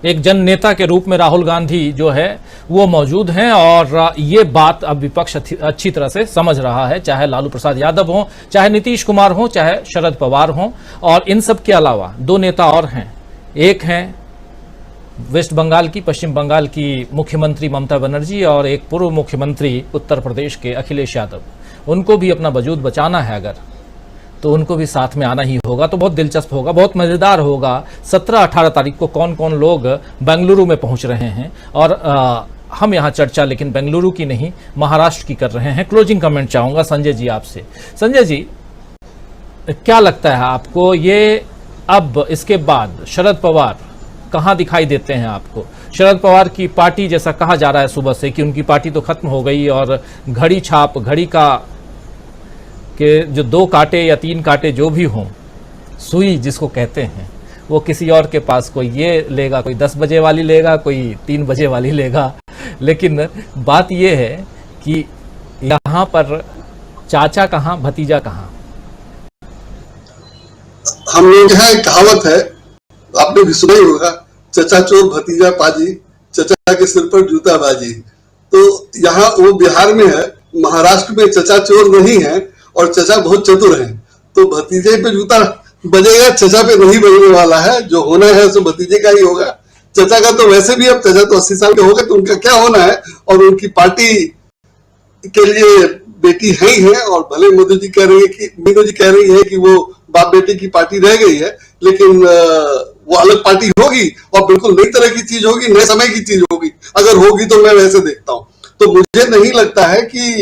एक जन नेता के रूप में राहुल गांधी जो है वो मौजूद हैं, और ये बात अब विपक्ष अच्छी तरह से समझ रहा है, चाहे लालू प्रसाद यादव हो, चाहे नीतीश कुमार हो, चाहे शरद पवार हो। और इन सब के अलावा 2 नेता और हैं, एक हैं वेस्ट बंगाल की, पश्चिम बंगाल की मुख्यमंत्री ममता बनर्जी, और एक पूर्व मुख्यमंत्री उत्तर प्रदेश के अखिलेश यादव। उनको भी अपना वजूद बचाना है अगर, तो उनको भी साथ में आना ही होगा। तो बहुत दिलचस्प होगा, बहुत मजेदार होगा 17-18 तारीख को कौन कौन लोग बेंगलुरु में पहुंच रहे हैं। और हम यहाँ चर्चा लेकिन बेंगलुरु की नहीं, महाराष्ट्र की कर रहे हैं। क्लोजिंग कमेंट चाहूंगा संजय जी आपसे। संजय जी, क्या लगता है आपको, ये अब इसके बाद शरद पवार कहाँ दिखाई देते हैं आपको? शरद पवार की पार्टी, जैसा कहा जा रहा है सुबह से कि उनकी पार्टी तो खत्म हो गई, और घड़ी छाप, घड़ी का के जो 2 कांटे या 3 कांटे जो भी हों, सुई जिसको कहते हैं, वो किसी और के पास, कोई ये लेगा, कोई 10 बजे वाली लेगा, कोई 3 बजे वाली लेगा। लेकिन बात ये है कि यहाँ पर चाचा कहाँ, भतीजा कहाँ? हम लोग यहाँ एक कहावत है, आपने भी सुना ही होगा, चचा चोर भतीजा पाजी, चचा के सिर पर जूता बाजी। तो यहाँ वो बिहार में है, महाराष्ट्र में चचा चोर नहीं है और चचा बहुत चतुर है, तो भतीजे पे जूता बजेगा, चचा पे नहीं बजने वाला है। जो होना है सो भतीजे का ही होगा। चचा का तो वैसे भी, अब चचा तो 80 साल के हो गए, तो उनका क्या होना है, और उनकी पार्टी के लिए बेटी है ही है। और भले मीनू जी कह रही है कि वो बाप बेटे की पार्टी रह गई है, लेकिन वो अलग पार्टी होगी और बिल्कुल नई तरह की चीज होगी, नए समय की चीज होगी। अगर होगी तो मैं वैसे देखता हूं। तो मुझे नहीं लगता है कि